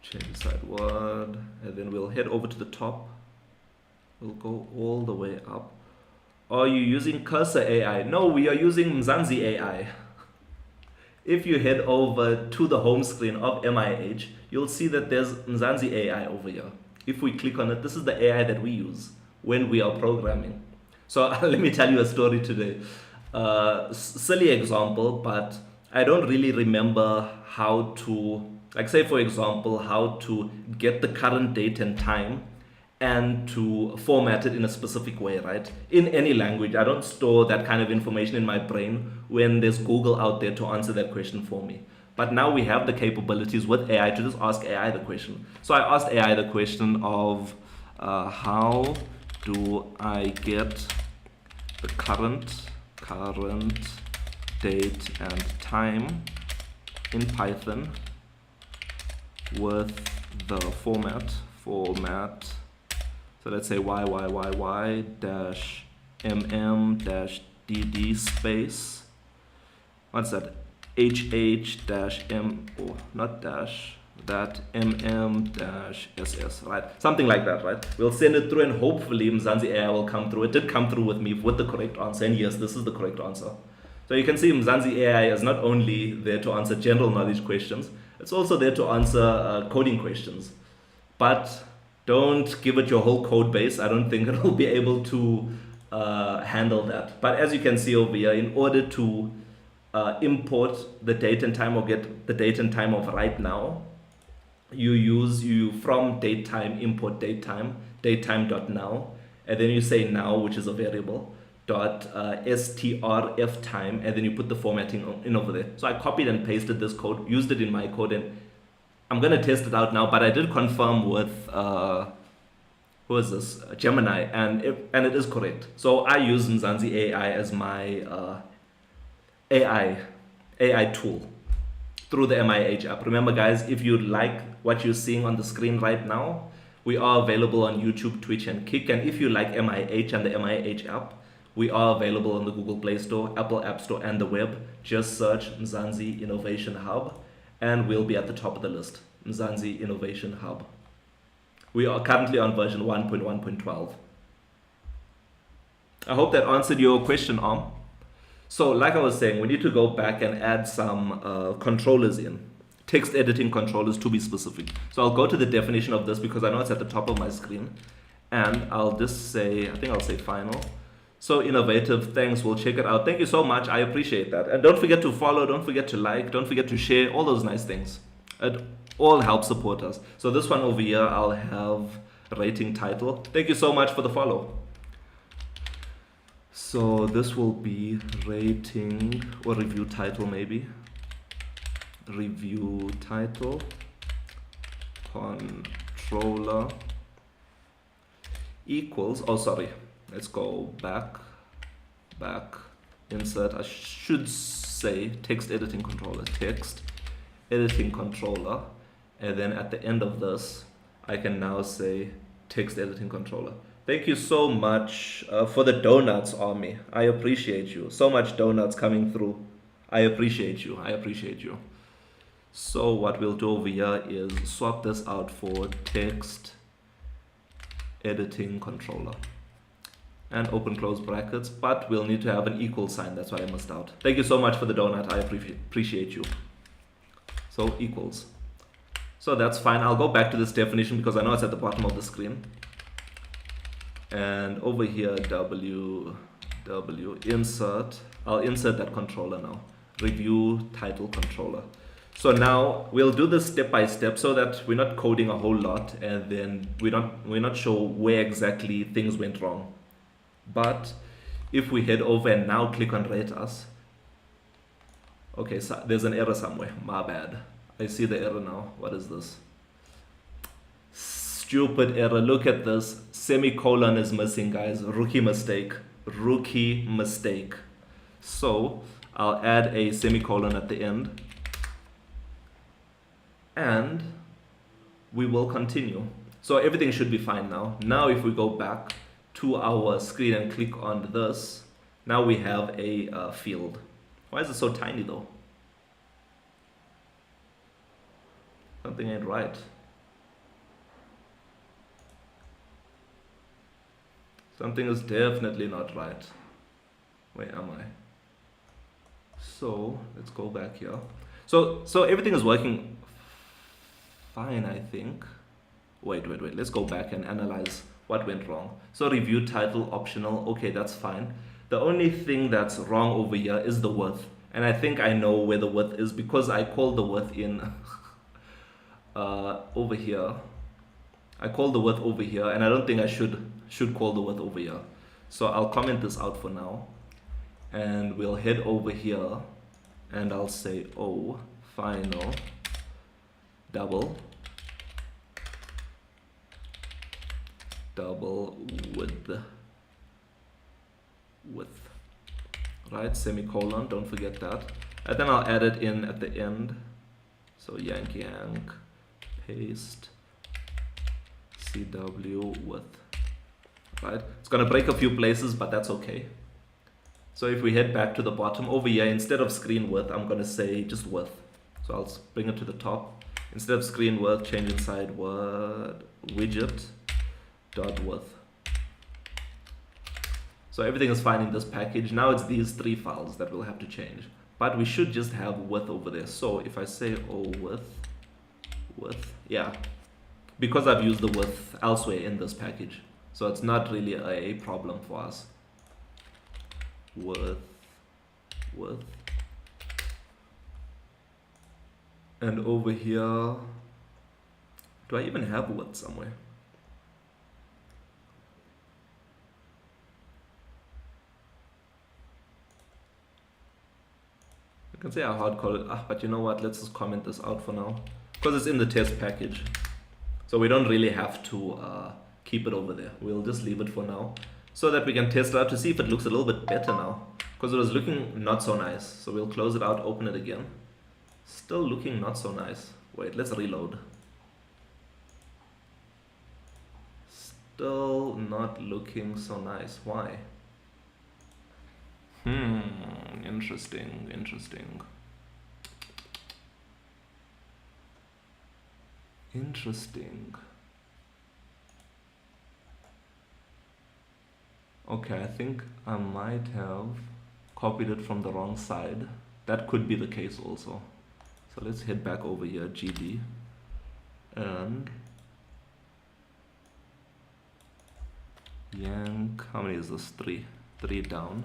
Change inside word, and then we'll head over to the top. We'll go all the way up. Are you using Cursor AI? No, we are using Mzansi AI. If you head over to the home screen of MIH, you'll see that there's Mzansi AI over here. If we click on it, this is the AI that we use when we are programming. So let me tell you a story today. Silly example, but I don't really remember how to, like, say for example, how to get the current date and time and to format it in a specific way, right? In any language, I don't store that kind of information in my brain when there's Google out there to answer that question for me. But now we have the capabilities with AI to just ask AI the question. So I asked AI the question of how do I get the current date and time in Python with the format. So let's say y dash mm dash dd space. What's that? hh dash m, oh, not dash, that mm dash ss, right? Something like that, right? We'll send it through and hopefully Mzansi AI will come through. It did come through with me with the correct answer, and yes, this is the correct answer. So you can see Mzansi AI is not only there to answer general knowledge questions, it's also there to answer coding questions. But don't give it your whole code base. I don't think it will be able to handle that. But as you can see over here, in order to import the date and time or get the date and time of right now, you from datetime import datetime.now, and then you say now, which is a variable, dot strf time, and then you put the formatting in over there. So I copied and pasted this code, used it in my code, and I'm gonna test it out now. But I did confirm with who is this, Gemini, and it is correct. So I use Mzansi AI as my AI tool through the MIH app. Remember, guys, if you like what you're seeing on the screen right now, we are available on YouTube, Twitch, and Kick. And if you like MIH and the MIH app, we are available on the Google Play Store, Apple App Store, and the web. Just search Mzansi Innovation Hub, and we'll be at the top of the list. Mzansi Innovation Hub. We are currently on version 1.1.12. I hope that answered your question, Arm. So like I was saying, we need to go back and add some controllers in. Text editing controllers, to be specific. So I'll go to the definition of this because I know it's at the top of my screen. And I'll just say, I think I'll say final. So innovative, thanks, we'll check it out. Thank you so much, I appreciate that. And don't forget to follow, don't forget to like, don't forget to share, all those nice things. It all helps support us. So this one over here, I'll have rating title. Thank you so much for the follow. So this will be rating or review title, maybe. Review title, controller equals, oh sorry, let's go back, insert, I should say text editing controller, text editing controller, and then at the end of this, I can now say text editing controller. Thank you so much for the donuts, Army. I appreciate you. So much donuts coming through. I appreciate you. I appreciate you. So what we'll do over here is swap this out for text editing controller and open close brackets, but we'll need to have an equal sign. That's what I missed out. Thank you so much for the donut. I appreciate you. So equals. So that's fine. I'll go back to this definition because I know it's at the bottom of the screen. And over here, W insert. I'll insert that controller now. Review title controller. So now we'll do this step by step so that we're not coding a whole lot and then we're not sure where exactly things went wrong. But if we head over and now click on rate us, okay, so there's an error somewhere. My bad. I see the error now. What is this? Stupid error. Look at this. Semicolon is missing, guys. Rookie mistake. Rookie mistake. So I'll add a semicolon at the end. And we will continue. So everything should be fine now. Now if we go back to our screen and click on this, now we have a field. Why is it so tiny though? Something ain't right. Something is definitely not right. Where am I? So let's go back here. So everything is working fine, I think. Wait. Let's go back and analyze what went wrong. So review title optional. Okay, that's fine. The only thing that's wrong over here is the width. And I think I know where the width is because I called the width in over here. I called the width over here and I don't think I should call the width over here. So I'll comment this out for now. And we'll head over here and I'll say, oh, final double width, right, semicolon, don't forget that, and then I'll add it in at the end. So yank paste CW width, right? It's gonna break a few places, but that's okay. So if we head back to the bottom over here, instead of screen width, I'm gonna say just width. So I'll bring it to the top. Instead of screen width, change inside word widget dot width. So everything is fine in this package. Now it's these three files that we'll have to change. But we should just have width over there. So if I say width, yeah. Because I've used the width elsewhere in this package. So it's not really a problem for us. Width. And over here, Do I even have width somewhere? I can say I hard code it, but you know what? Let's just comment this out for now because it's in the test package. So we don't really have to keep it over there. We'll just leave it for now so that we can test it out to see if it looks a little bit better now, because it was looking not so nice. So we'll close it out, open it again. Still looking not so nice. Wait, let's reload. Still not looking so nice. Why? Interesting. Okay, I think I might have copied it from the wrong side. That could be the case also. So let's head back over here, GD, and yank. How many is this? Three down.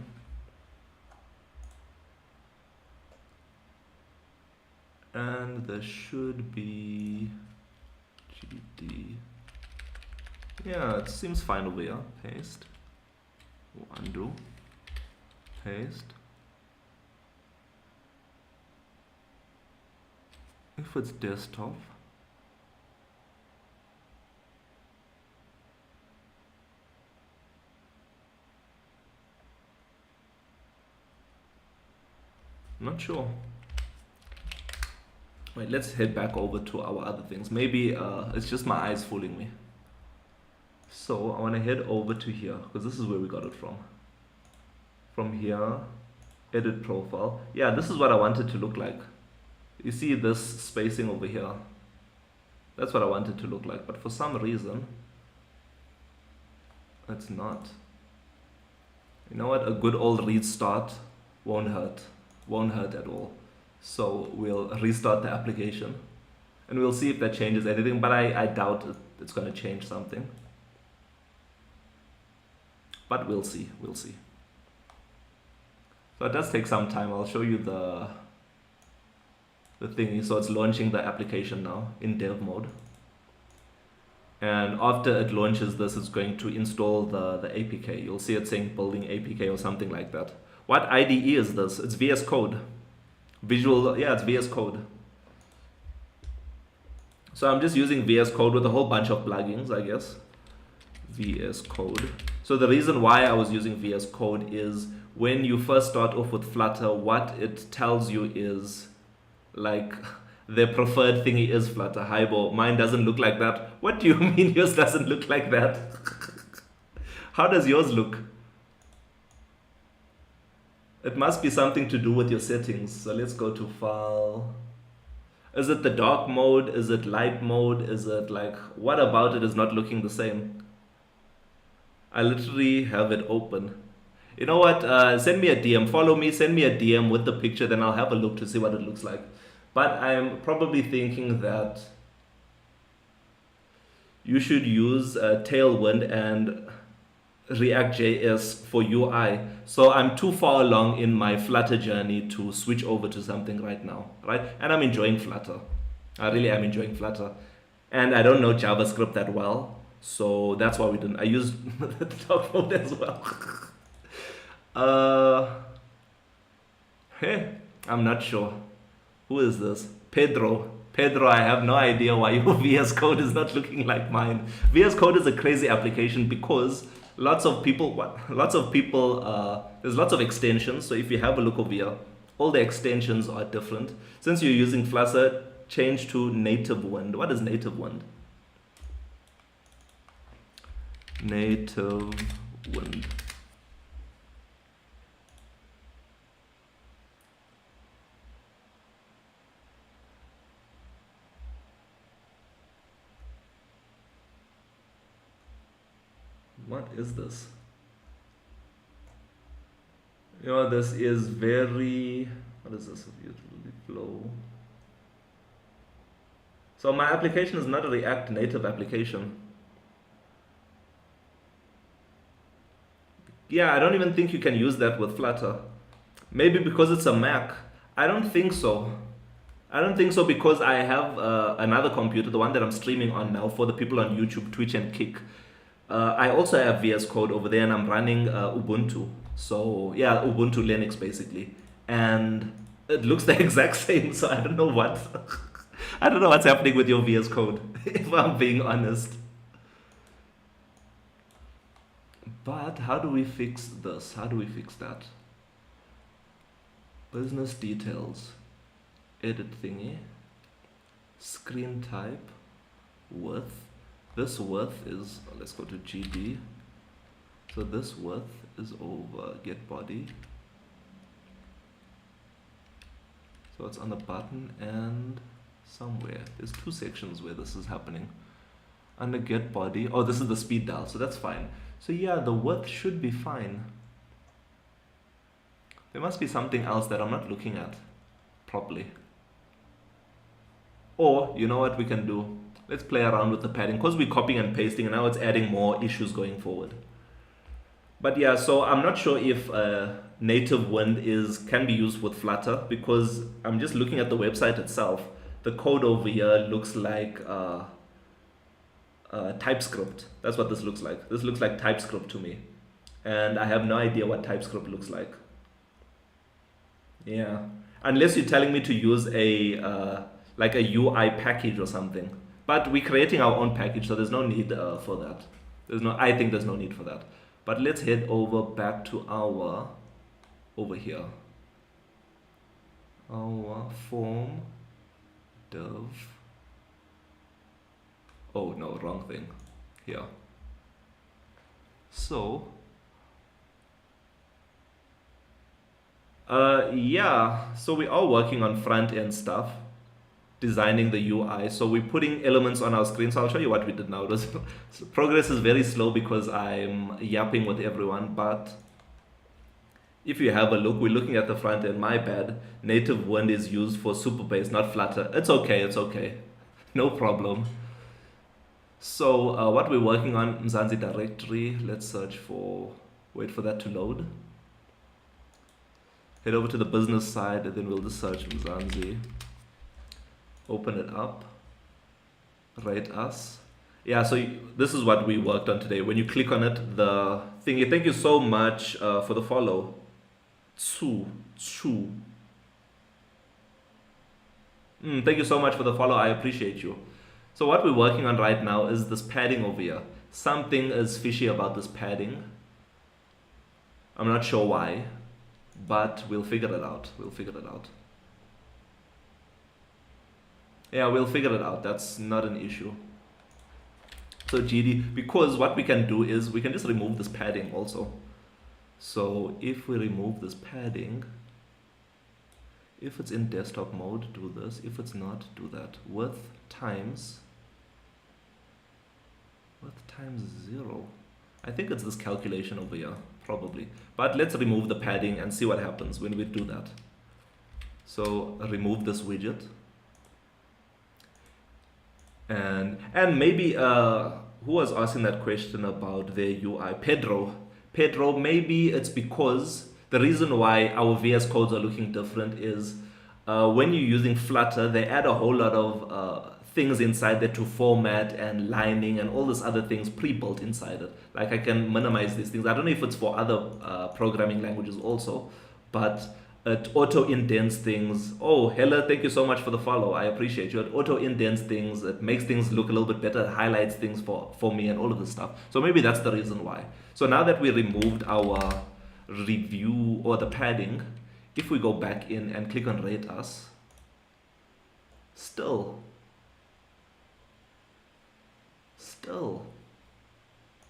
And there should be GD. Yeah, it seems fine over here. Paste. Undo. Paste. If it's desktop, not sure. Wait, let's head back over to our other things. Maybe it's just my eyes fooling me. So I want to head over to here because this is where we got it from. From here, edit profile. Yeah, this is what I want it to look like. You see this spacing over here? That's what I want it to look like, but for some reason, it's not. You know what? A good old restart won't hurt. Won't hurt at all. So we'll restart the application and we'll see if that changes anything, but I doubt it's going to change something. But we'll see. So it does take some time. I'll show you the thingy. So it's launching the application now in dev mode. And after it launches this, it's going to install the APK. You'll see it saying building APK or something like that. What IDE is this? It's VS Code. It's VS Code. So I'm just using VS Code with a whole bunch of plugins, I guess. VS Code. So the reason why I was using VS Code is when you first start off with Flutter, what it tells you is like their preferred thingy is Flutter. Hybo, mine doesn't look like that. What do you mean yours doesn't look like that? How does yours look? It must be something to do with your settings. So let's go to file. Is it the dark mode? Is it light mode? Is it like, what about it is not looking the same? I literally have it open. You know what? Send me a DM. Follow me. Send me a DM with the picture. Then I'll have a look to see what it looks like. But I'm probably thinking that you should use Tailwind and React.js for UI. So I'm too far along in my Flutter journey to switch over to something right now, right? And I'm enjoying Flutter. I really am enjoying Flutter. And I don't know JavaScript that well. So that's why we didn't. I used the dark mode as well. Hey, I'm not sure. Who is this? Pedro. Pedro, I have no idea why your VS Code is not looking like mine. VS Code is a crazy application because there's lots of extensions. So if you have a look over here, all the extensions are different. Since you're using Flutter, change to native wind. What is native wind? Native wind. What is this? You know, this is very, what is this? Flow. So my application is not a React Native application. Yeah, I don't even think you can use that with Flutter. Maybe because it's a Mac. I don't think so. I don't think so because I have another computer, the one that I'm streaming on now for the people on YouTube, Twitch, and Kick. I also have VS Code over there, and I'm running Ubuntu. So yeah, Ubuntu Linux basically, and it looks the exact same. So I don't know what, I don't know what's happening with your VS Code, if I'm being honest. But how do we fix this? How do we fix that? Business details, edit thingy, screen type, width. This width is, let's go to GB. So this width is over get body. So it's on the button and somewhere. There's two sections where this is happening. Under get body, oh, this is the speed dial, so that's fine. So yeah, the width should be fine. There must be something else that I'm not looking at properly. Or, you know what we can do? Let's play around with the padding because we're copying and pasting and now it's adding more issues going forward. But yeah, so I'm not sure if native wind can be used with Flutter because I'm just looking at the website itself. The code over here looks like TypeScript. That's what this looks like. This looks like TypeScript to me. And I have no idea what TypeScript looks like. Yeah. Unless you're telling me to use a like a UI package or something. But we're creating our own package, so there's no need for that. I think there's no need for that. But let's head back to over here. Our form div. Oh no, wrong thing. Here. So yeah, so we are working on front end stuff, designing the UI. So we're putting elements on our screen. So I'll show you what we did now. Progress is very slow because I'm yapping with everyone, but if you have a look, we're looking at the front end. My bad. Native Wind is used for Superbase, not Flutter. It's okay, it's okay. No problem. So what we're working on, Mzansi directory. Let's search for, wait for that to load. Head over to the business side and then we'll just search Mzansi. Open it up. Rate us. Yeah, so this is what we worked on today. When you click on it, the thingy, thank you so much for the follow. Thank you so much for the follow. I appreciate you. So what we're working on right now is this padding over here. Something is fishy about this padding. I'm not sure why, but we'll figure it out. We'll figure it out. Yeah, we'll figure it out. That's not an issue. So GD, because what we can do is we can just remove this padding also. So if we remove this padding, if it's in desktop mode, do this. If it's not, do that. Width times 0. I think it's this calculation over here, probably. But let's remove the padding and see what happens when we do that. So remove this widget. And maybe who was asking that question about their UI? Pedro, maybe it's because the reason why our VS codes are looking different is when you're using Flutter, they add a whole lot of things inside there to format and lining and all these other things pre-built inside it. Like I can minimize these things. I don't know if it's for other programming languages also, but it auto-indents things. Oh, Hella, thank you so much for the follow. I appreciate you. It auto-indents things. It makes things look a little bit better. It highlights things for me and all of this stuff. So maybe that's the reason why. So now that we removed our review or the padding, if we go back in and click on rate us, still.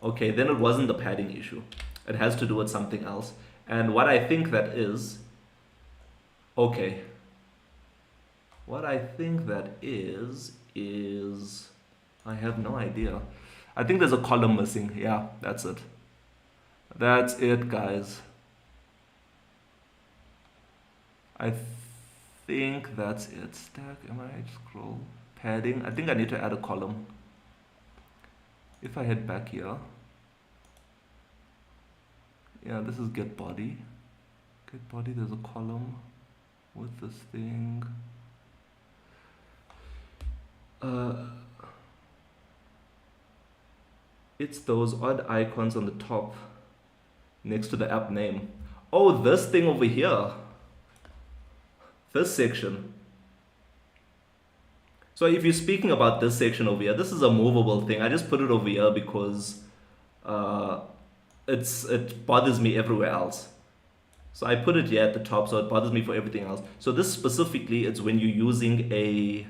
Okay, then it wasn't the padding issue. It has to do with something else. And what I think that is, okay. What I think that is I have no idea. I think there's a column missing. Yeah, that's it. That's it, guys. I think that's it. Stack, MIH, scroll, padding. I think I need to add a column. If I head back here, yeah, this is get body. Get body, there's a column with this thing. Uh, it's those odd icons on the top next to the app name. Oh, this thing over here. This section. So if you're speaking about this section over here, this is a movable thing. I just put it over here because uh, it bothers me everywhere else. So I put it here at the top, so it bothers me for everything else. So this specifically, it's when you're using a,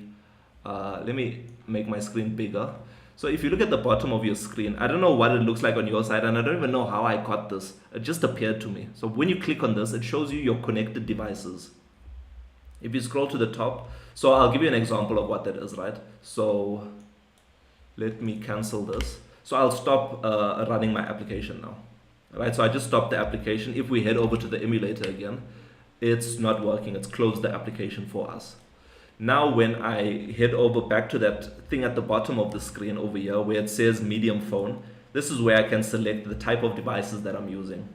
let me make my screen bigger. So if you look at the bottom of your screen, I don't know what it looks like on your side, and I don't even know how I got this. It just appeared to me. So when you click on this, it shows you your connected devices. If you scroll to the top, so I'll give you an example of what that is, right? So let me cancel this. So I'll stop running my application now. Right, so I just stopped the application. If we head over to the emulator again, it's not working. It's closed the application for us. Now when I head over back to that thing at the bottom of the screen over here where it says medium phone, this is where I can select the type of devices that I'm using.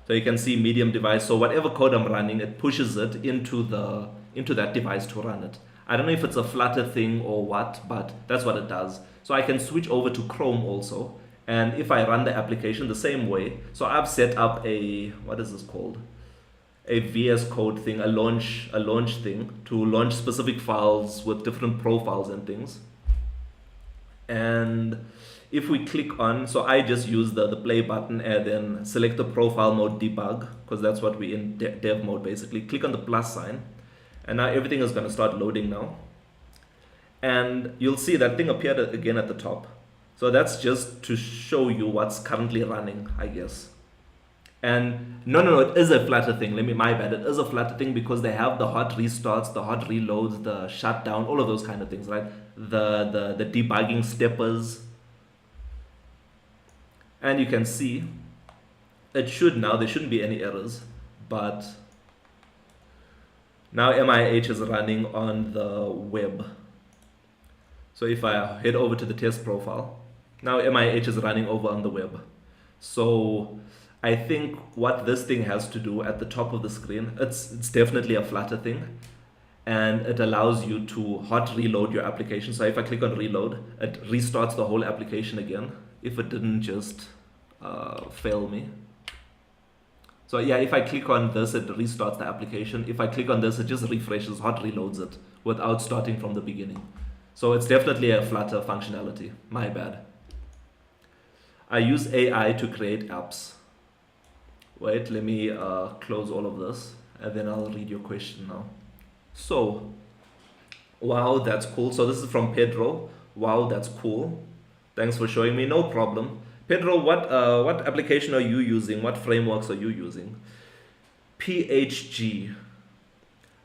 So you can see medium device. So whatever code I'm running, it pushes it into that device to run it. I don't know if it's a Flutter thing or what, but that's what it does. So I can switch over to Chrome also. And if I run the application the same way, so I've set up a, what is this called? A VS Code thing, a launch thing to launch specific files with different profiles and things. And if we click on, so I just use the play button and then select the profile mode debug, because that's what we're in dev mode basically. Click on the plus sign, and now everything is going to start loading now. And you'll see that thing appeared again at the top. So that's just to show you what's currently running, I guess. And no, it is a Flutter thing. My bad. It is a Flutter thing because they have the hot restarts, the hot reloads, the shutdown, all of those kind of things, right? The debugging steppers. And you can see it should now, there shouldn't be any errors, but now MIH is running on the web. So if I head over to the test profile, now MIH is running over on the web. So I think what this thing has to do at the top of the screen, it's definitely a Flutter thing, and it allows you to hot reload your application. So if I click on reload, it restarts the whole application again, if it didn't just fail me. So yeah, if I click on this, it restarts the application. If I click on this, it just refreshes, hot reloads it without starting from the beginning. So it's definitely a Flutter functionality, my bad. I use AI to create apps. Wait, let me close all of this and then I'll read your question now. So, wow, that's cool. So this is from Pedro. Wow, that's cool. Thanks for showing me, no problem. Pedro, what application are you using? What frameworks are you using? PHG.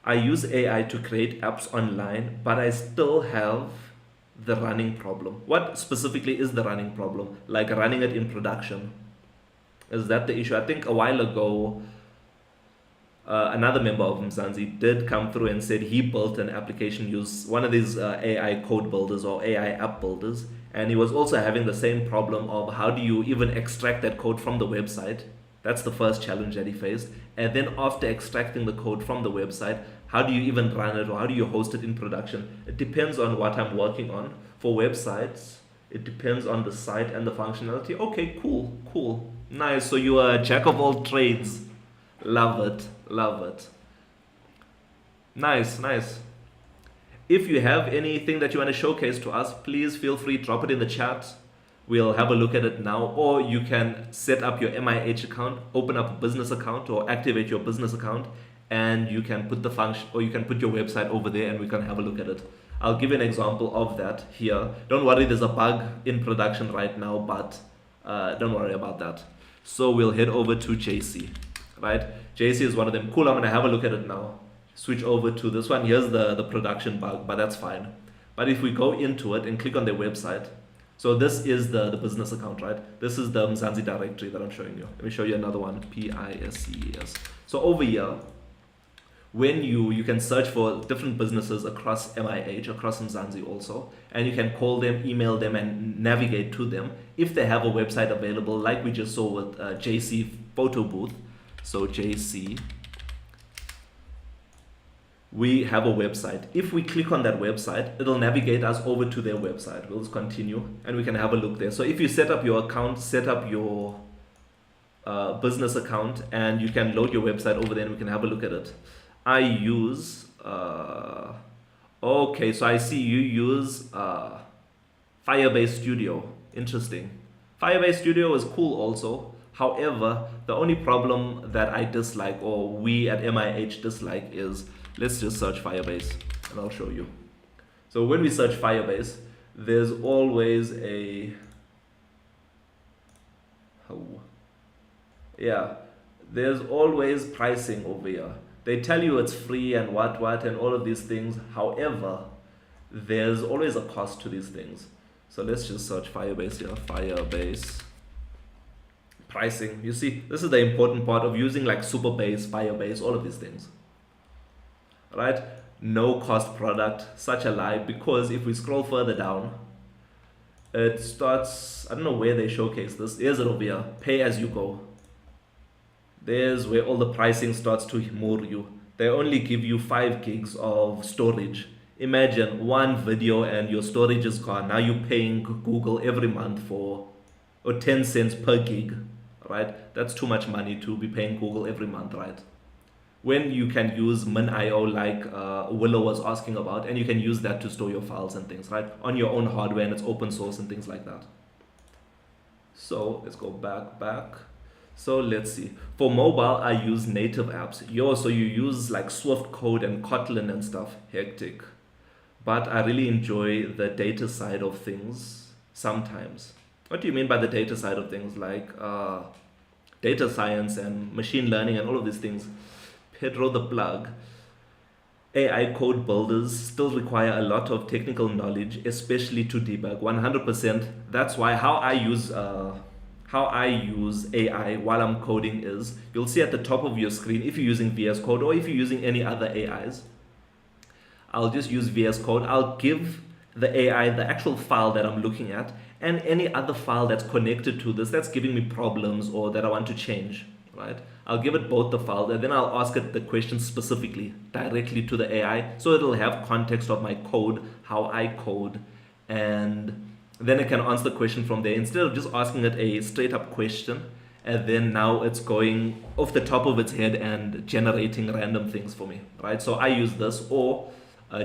I use AI to create apps online, but I still have the running problem. What specifically is the running problem? Like running it in production. Is that the issue? I think a while ago, another member of Mzansi did come through and said he built an application, use one of these AI code builders or AI app builders, and he was also having the same problem of how do you even extract that code from the website. That's the first challenge that he faced. And then after extracting the code from the website, how do you even run it or how do you host it in production? It depends on what I'm working on. For websites, it depends on the site and the functionality. Okay, cool. Nice. So you are a jack of all trades. Love it. Nice. If you have anything that you want to showcase to us, please feel free, drop it in the chat. We'll have a look at it now, or you can set up your MIH account, open up a business account or activate your business account, and you can put the function, or you can put your website over there and we can have a look at it. I'll give you an example of that here. Don't worry, there's a bug in production right now, but don't worry about that. So we'll head over to JC, right? JC is one of them. Cool, I'm gonna have a look at it now. Switch over to this one. Here's the production bug, but that's fine. But if we go into it and click on their website, so this is the business account, right? This is the Mzansi directory that I'm showing you. Let me show you another one, PISCES. So over here, when you can search for different businesses across MIH, across Mzansi also, and you can call them, email them, and navigate to them if they have a website available, like we just saw with JC Photo Booth. So JC we have a website. If we click on that website, it'll navigate us over to their website. We'll just continue and we can have a look there. So if you set up your account, set up your business account, and you can load your website over there and we can have a look at it. I use, okay, so I see you use Firebase Studio. Interesting. Firebase Studio is cool also. However, the only problem that I dislike, or we at MIH dislike, is let's just search Firebase and I'll show you. So when we search Firebase, there's always a, there's always pricing over here. They tell you it's free and what and all of these things. However, there's always a cost to these things. So let's just search Firebase here. Firebase pricing. You see, this is the important part of using like Superbase, Firebase, all of these things. Right? No cost product, such a lie, because if we scroll further down, it starts, I don't know where they showcase this. Here's it over here. Pay as you go. There's where all the pricing starts to moor you. They only give you 5 gigs of storage. Imagine one video and your storage is gone. Now you're paying Google every month for, or 10 cents per gig, right? That's too much money to be paying Google every month, right? When you can use Min.io like Willow was asking about, and you can use that to store your files and things, right? On your own hardware, and it's open source and things like that. So let's go back. So let's see. For mobile, I use native apps. So you use like Swift code and Kotlin and stuff. Hectic. But I really enjoy the data side of things sometimes. What do you mean by the data side of things? Like data science and machine learning and all of these things. Pedro the plug. AI code builders still require a lot of technical knowledge, especially to debug. 100%. That's why how I use AI while I'm coding is, you'll see at the top of your screen, if you're using VS Code or if you're using any other AIs, I'll just use VS Code. I'll give the AI the actual file that I'm looking at and any other file that's connected to this that's giving me problems or that I want to change, right? I'll give it both the file and then I'll ask it the question specifically directly to the AI, so it'll have context of my code, how I code, and then it can answer the question from there instead of just asking it a straight up question and then now it's going off the top of its head and generating random things for me, right? So I use this or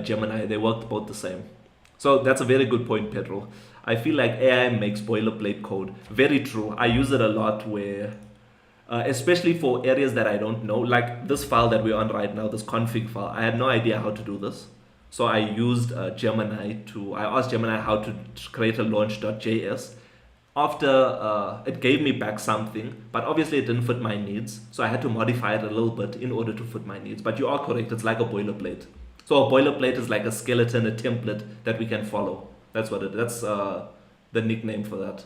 Gemini. They work both the same. So that's a very good point, Pedro. I feel like AI makes boilerplate code. Very true. I use it a lot where, especially for areas that I don't know, like this file that we're on right now, this config file. I had no idea how to do this. So I used Gemini I asked Gemini how to create a launch.js. After it gave me back something, but obviously it didn't fit my needs. So I had to modify it a little bit in order to fit my needs. But you are correct, it's like a boilerplate. So a boilerplate is like a skeleton, a template that we can follow. That's what that's the nickname for that.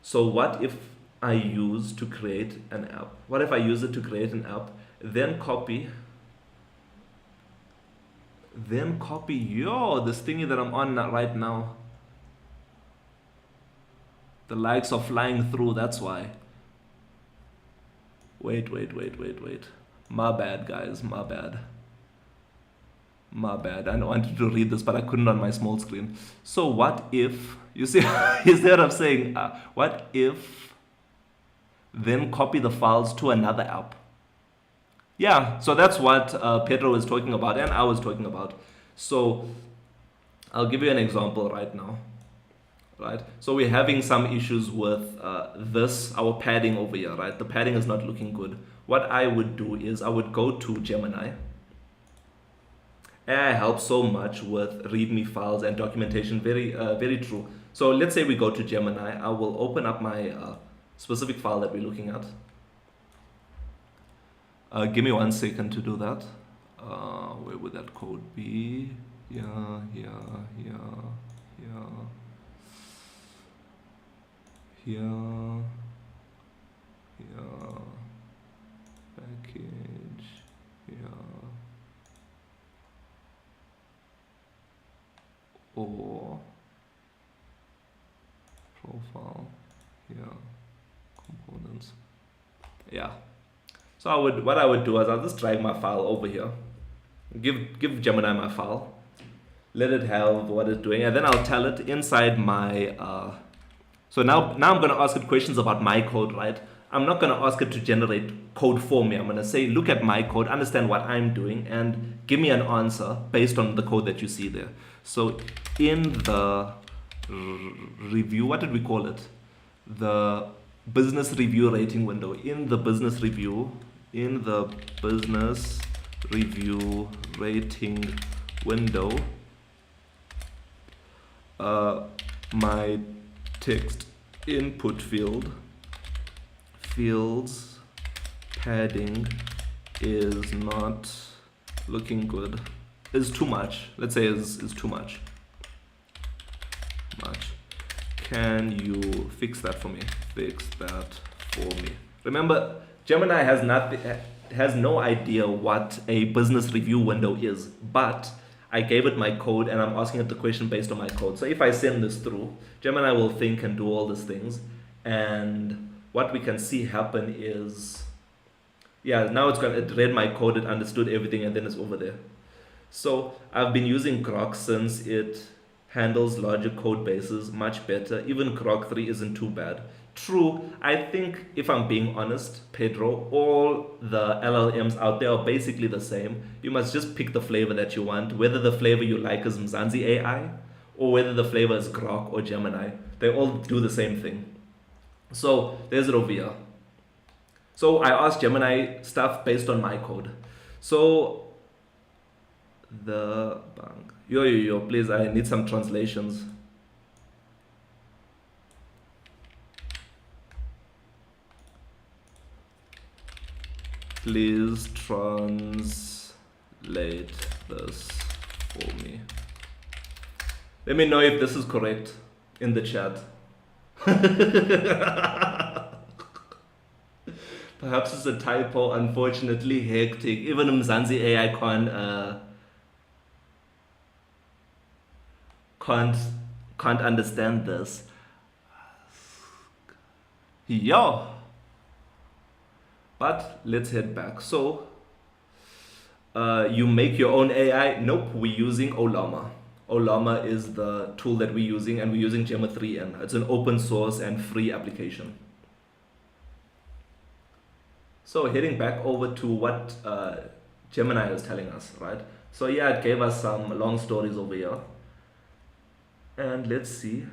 So what if I use to create an app? What if I use it to create an app, then copy this thingy that I'm on right now. The likes are flying through, that's why. Wait. My bad, guys, my bad. I wanted to read this, but I couldn't on my small screen. So what if, you see, you see what I'm saying? What if, then copy the files to another app? Yeah, so that's what Pedro was talking about and I was talking about. So I'll give you an example right now. Right? So we're having some issues with our padding over here, right? The padding is not looking good. What I would do is I would go to Gemini. AI helps so much with README files and documentation. Very true. So let's say we go to Gemini. I will open up my specific file that we're looking at. Give me 1 second to do that. Where would that code be? Here. Package. Here. Or profile. Here. Components. Yeah. So what I would do is I'll just drag my file over here, give Gemini my file, let it have what it's doing, and then I'll tell it inside my. So now I'm going to ask it questions about my code, right? I'm not going to ask it to generate code for me. I'm going to say, look at my code, understand what I'm doing, and give me an answer based on the code that you see there. So in the review, what did we call it? The business review rating window. In the business review rating window, my text input fields padding is not looking good, is too much. Let's say is too much. Can you fix that for me? Remember, Gemini has no idea what a business review window is, but I gave it my code and I'm asking it the question based on my code. So if I send this through, Gemini will think and do all these things. And what we can see happen is, yeah, now it read my code, it understood everything, and then it's over there. So I've been using Grok since it handles larger code bases much better. Even Grok 3 isn't too bad. True, I think if I'm being honest, Pedro, all the LLMs out there are basically the same. You must just pick the flavor that you want, whether the flavor you like is Mzansi AI or whether the flavor is Grok or Gemini. They all do the same thing. So there's it over here. So I asked Gemini stuff based on my code. So the bank. Yo, please, I need some translations. Please translate this for me. Let me know if this is correct in the chat. Perhaps it's a typo, unfortunately hectic. Even Mzansi AI can't understand this. Yo. But let's head back. So you make your own AI? Nope, we're using Ollama. Ollama is the tool that we're using, and we're using Gemma 3N. It's an open source and free application. So heading back over to what Gemini is telling us, right? So yeah, it gave us some long stories over here. And let's see.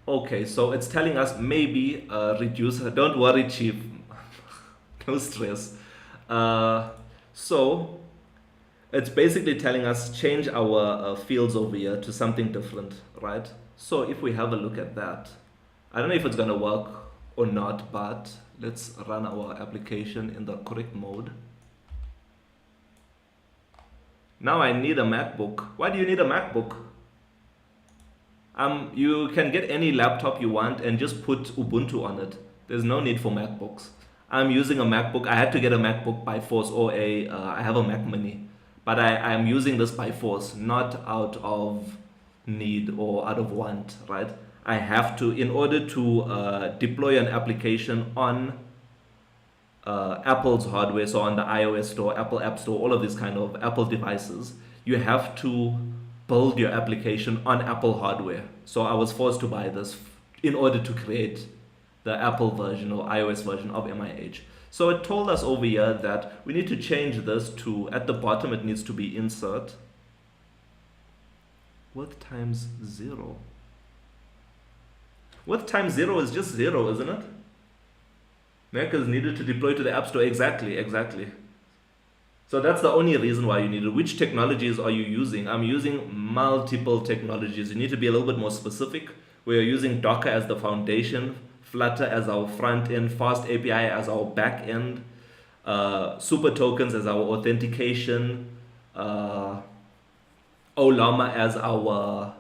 Okay, so it's telling us maybe reduce. Don't worry, Chief. No stress. So it's basically telling us change our fields over here to something different, right? So if we have a look at that, I don't know if it's gonna work or not, but let's run our application in the correct mode. Now I need a MacBook. Why do you need a MacBook? You can get any laptop you want and just put Ubuntu on it. There's no need for MacBooks. I'm using a MacBook. I had to get a MacBook by force, or I have a Mac Mini, but I'm using this by force, not out of need or out of want, right? I have to, in order to deploy an application on Apple's hardware, so on the iOS store, Apple App Store, all of these kind of Apple devices, you have to build your application on Apple hardware. So I was forced to buy this in order to create the Apple version or iOS version of MIH. So it told us over here that we need to change this to, at the bottom it needs to be insert width times 0. Width times 0 is just 0, isn't it? Mac is needed to deploy to the App Store. Exactly. So that's the only reason why you need it. Which technologies are you using? I'm using multiple technologies. You need to be a little bit more specific. We are using Docker as the foundation, Flutter as our front end, Fast API as our back end, Super Tokens as our authentication, Ollama as our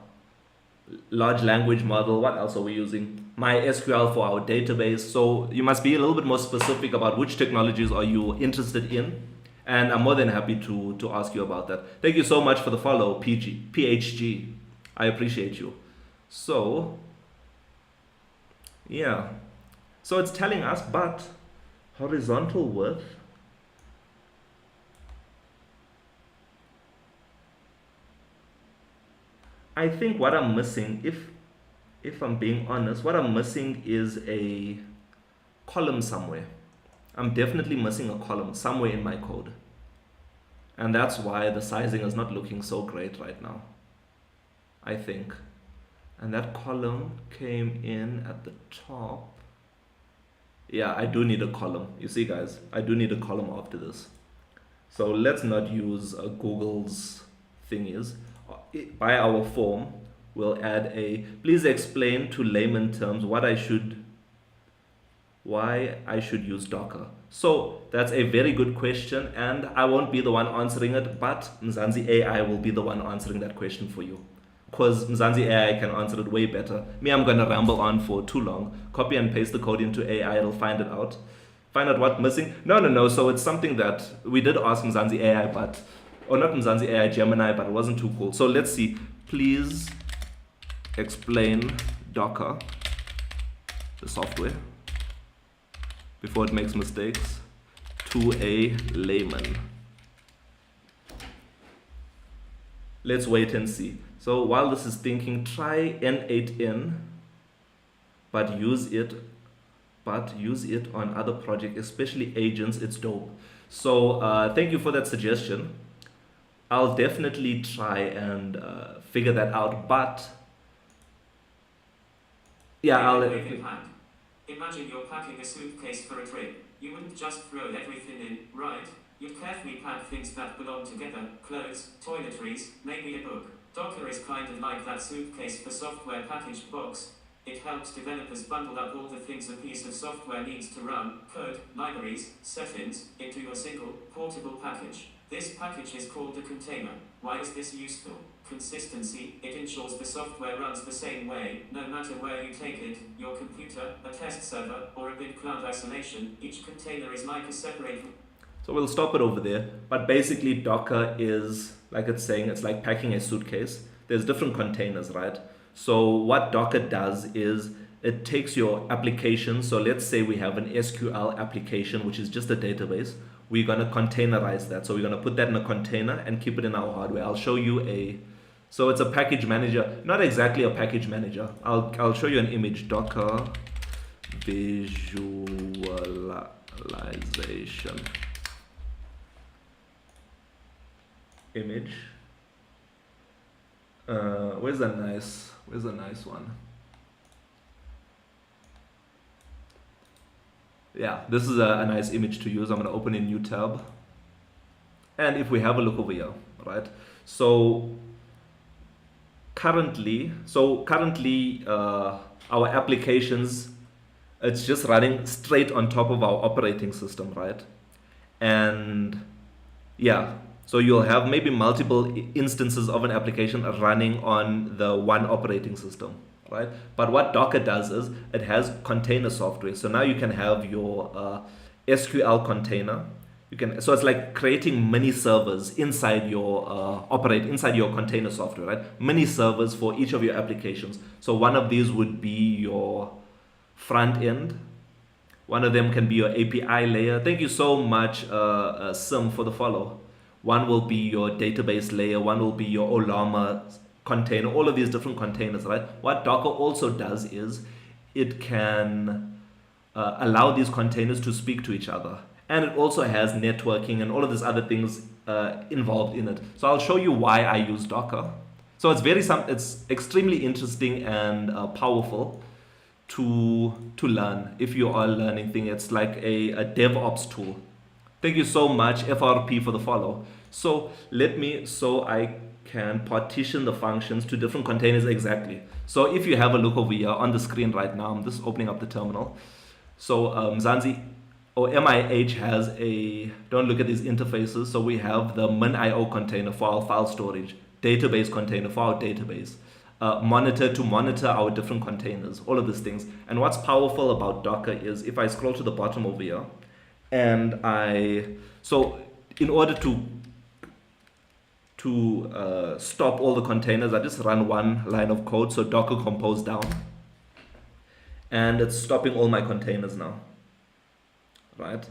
large language model. What else are we using? MySQL for our database. So you must be a little bit more specific about which technologies are you interested in. And I'm more than happy to ask you about that. Thank you so much for the follow, PHG. I appreciate you. So, yeah. So it's telling us, but horizontal width. I think what I'm missing, if I'm being honest, what I'm missing is a column somewhere. I'm definitely missing a column somewhere in my code. And that's why the sizing is not looking so great right now, I think. And that column came in at the top. Yeah, I do need a column. You see, guys, I do need a column after this. So let's not use Google's thing is. By our form, we'll add a, please explain to layman terms why I should use Docker. So that's a very good question, and I won't be the one answering it, but Mzansi AI will be the one answering that question for you. Because Mzansi AI can answer it way better. Me, I'm gonna ramble on for too long. Copy and paste the code into AI, it'll find it out. Find out what's missing. No. So it's something that we did ask Mzansi AI, but, or not Mzansi AI, Gemini, but it wasn't too cool. So let's see. Please explain Docker, the software, before it makes mistakes, to a layman. Let's wait and see. So while this is thinking, try N8N, but use it on other projects, especially agents. It's dope. So thank you for that suggestion. I'll definitely try and figure that out, but yeah, Imagine you're packing a suitcase for a trip. You wouldn't just throw everything in, right? You'd carefully pack things that belong together, clothes, toiletries, maybe a book. Docker is kind of like that suitcase for software packaged box. It helps developers bundle up all the things a piece of software needs to run, code, libraries, settings, into a single, portable package. This package is called a container. Why is this useful? Consistency. It ensures the software runs the same way, no matter where you take it, your computer, a test server, or a big cloud isolation. Each container is like a separate... So we'll stop it over there. But basically Docker is, like it's saying, it's like packing a suitcase. There's different containers, right? So what Docker does is it takes your application. So let's say we have an SQL application, which is just a database. We're going to containerize that. So we're going to put that in a container and keep it in our hardware. I'll show you a, so it's a package manager, not exactly a package manager. I'll show you an image, Docker visualization image. Where's a nice one? Yeah, this is a nice image to use. I'm going to open a new tab. And if we have a look over here, right? So currently our applications, it's just running straight on top of our operating system, right? And yeah, so you'll have maybe multiple instances of an application running on the one operating system, right? But what Docker does is it has container software. So now you can have your SQL container. So it's like creating mini servers inside your inside your container software, right? Mini servers for each of your applications. So one of these would be your front end. One of them can be your API layer. Thank you so much, Sim, for the follow. One will be your database layer. One will be your Olama container. All of these different containers, right? What Docker also does is it can allow these containers to speak to each other. And it also has networking and all of these other things involved in it. So I'll show you why I use Docker. So it's extremely interesting and powerful to learn. If you are learning things, it's like a DevOps tool. Thank you so much, FRP, for the follow. So I can partition the functions to different containers exactly. So if you have a look over here on the screen right now, I'm just opening up the terminal. So Mzansi or MIH has don't look at these interfaces. So we have the min.io container for our file storage, database container for our database, monitor to monitor our different containers, all of these things. And what's powerful about Docker is if I scroll to the bottom over here, and so in order to stop all the containers, I just run one line of code. So Docker compose down, and it's stopping all my containers now, right?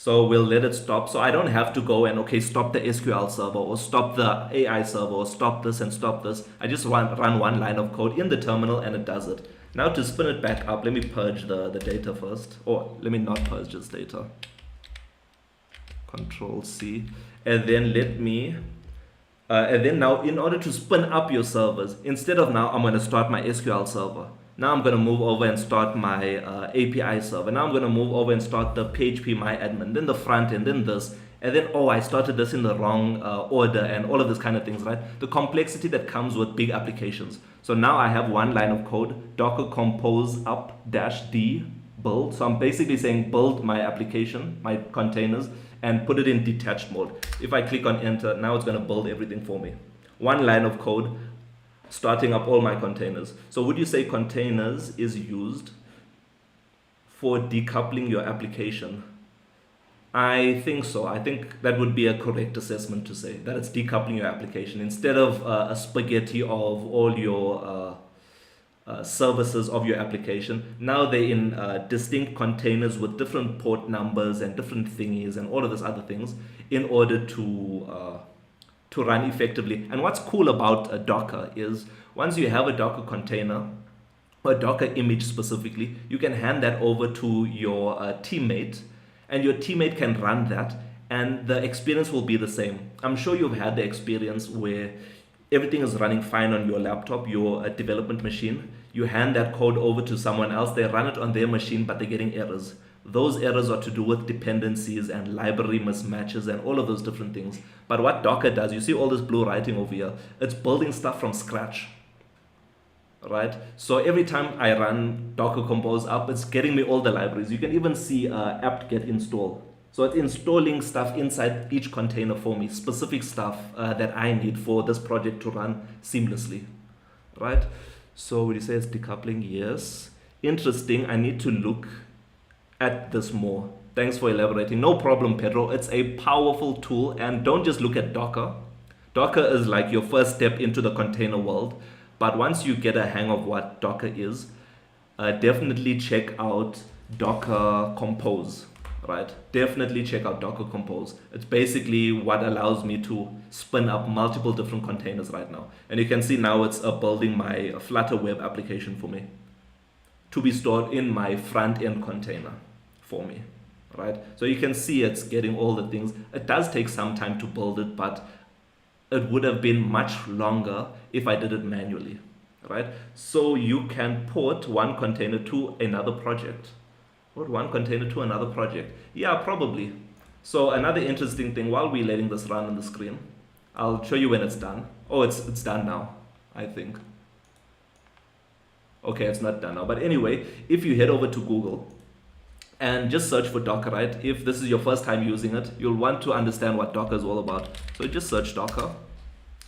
So we'll let it stop. So I don't have to go and, okay, stop the SQL server or stop the AI server or stop this and stop this. I just run one line of code in the terminal and it does it. Now to spin it back up, let me purge the data first. Or let me not purge this data. Control C. And then let me... and then now, in order to spin up your servers, instead of now I'm going to start my SQL server. Now I'm going to move over and start my API server. Now I'm going to move over and start the PHP MyAdmin, then the front end, then this. And then, oh, I started this in the wrong order and all of this kind of things, right? The complexity that comes with big applications. So now I have one line of code, docker compose up -d build. So I'm basically saying build my application, my containers, and put it in detached mode. If I click on enter, now it's going to build everything for me. One line of code, starting up all my containers. So would you say containers is used for decoupling your application? I think so. I think that would be a correct assessment to say that it's decoupling your application instead of a spaghetti of all your services of your application. Now they're in distinct containers with different port numbers and different thingies and all of these other things in order to run effectively. And what's cool about a Docker is once you have a Docker container, or a Docker image specifically, you can hand that over to your teammate, and your teammate can run that, and the experience will be the same. I'm sure you've had the experience where everything is running fine on your laptop, your development machine. You hand that code over to someone else, they run it on their machine, but they're getting errors. Those errors are to do with dependencies and library mismatches and all of those different things. But what Docker does, you see all this blue writing over here, it's building stuff from scratch, right? So every time I run Docker Compose up, it's getting me all the libraries. You can even see apt-get install. So it's installing stuff inside each container for me, specific stuff that I need for this project to run seamlessly, right? So would you say it's decoupling? Yes. Interesting. I need to look at this more. Thanks for elaborating. No problem, Pedro. It's a powerful tool, and don't just look at Docker. Docker is like your first step into the container world, but once you get a hang of what Docker is, definitely check out Docker Compose, right? Definitely check out Docker Compose. It's basically what allows me to spin up multiple different containers right now. And you can see now it's building my Flutter web application for me to be stored in my front-end container for me, right? So you can see it's getting all the things. It does take some time to build it, but it would have been much longer if I did it manually, right? So you can port one container to another project. Port one container to another project. Yeah, probably. So another interesting thing, while we're letting this run on the screen, I'll show you when it's done. Oh, it's done now, I think. Okay, it's not done now. But anyway, if you head over to Google and just search for Docker, right? If this is your first time using it, you'll want to understand what Docker is all about. So just search Docker,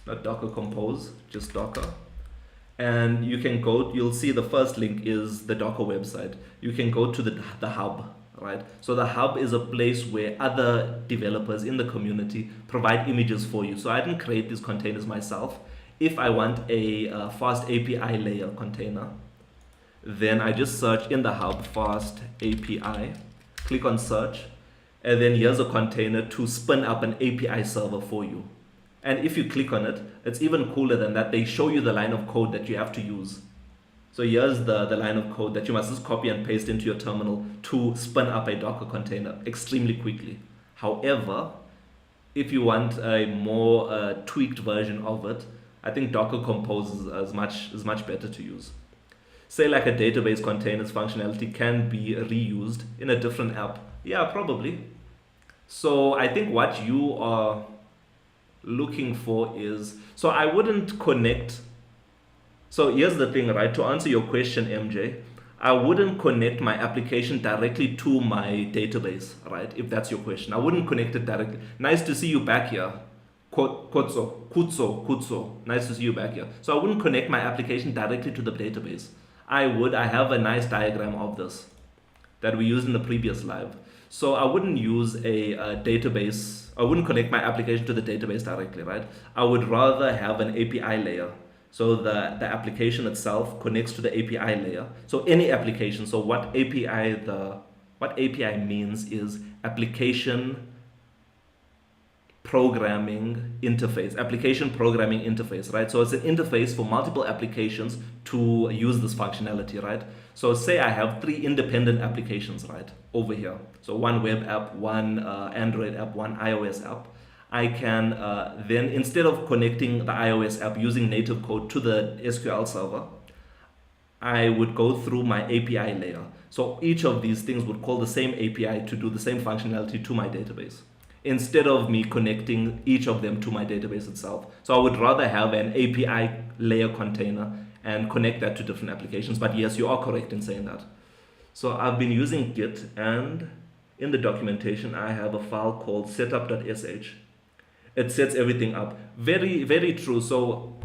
not Docker Compose, just Docker. And you can go, you'll see the first link is the Docker website. You can go to the hub, right? So the hub is a place where other developers in the community provide images for you. So I didn't create these containers myself. If I want a fast API layer container, then I just search in the hub fast API, click on search, and then here's a container to spin up an API server for you. And if you click on it, it's even cooler than that. They show you the line of code that you have to use. So here's the line of code that you must just copy and paste into your terminal to spin up a Docker container extremely quickly. However, if you want a more tweaked version of it, I think Docker Compose is much better to use. Say like a database containers functionality can be reused in a different app. Yeah, probably. So I think what you are looking for is, so I wouldn't connect. So here's the thing, right? To answer your question, MJ, I wouldn't connect my application directly to my database, right? If that's your question, I wouldn't connect it directly. Nice to see you back here. Kutso. Nice to see you back here. So I wouldn't connect my application directly to the database. I have a nice diagram of this that we used in the previous live. So I wouldn't use a database. I wouldn't connect my application to the database directly, right? I would rather have an API layer. So the application itself connects to the API layer. So any application, so what API the What API means is application programming interface, right? So it's an interface for multiple applications to use this functionality, right? So say I have 3 independent applications, right, over here. So one web app, one Android app, one iOS app. I can then, instead of connecting the iOS app using native code to the SQL server, I would go through my API layer. So each of these things would call the same API to do the same functionality to my database, instead of me connecting each of them to my database itself. So I would rather have an API layer container and connect that to different applications. But yes, you are correct in saying that. So I've been using Git, and in the documentation, I have a file called setup.sh. It sets everything up. Very, very true. So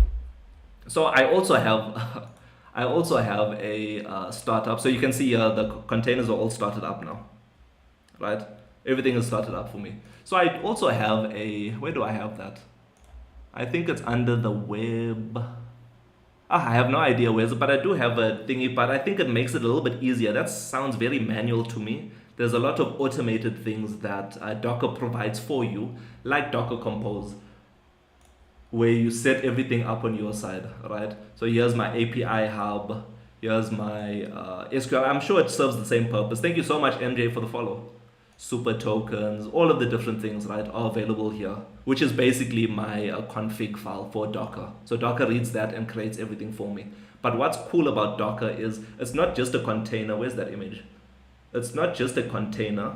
I also have I also have a startup. So you can see the containers are all started up now, right? Everything is started up for me. So I also have a, where do I have that? I think it's under the web. I have no idea where, but I do have a thingy, but I think it makes it a little bit easier. That sounds very manual to me. There's a lot of automated things that Docker provides for you, like Docker Compose, where you set everything up on your side, right? So here's my API hub, here's my SQL. I'm sure it serves the same purpose. Thank you so much, MJ, for the follow. Super tokens, all of the different things, right, are available here, which is basically my config file for Docker. So Docker reads that and creates everything for me. But what's cool about Docker is it's not just a container. Where's that image? It's not just a container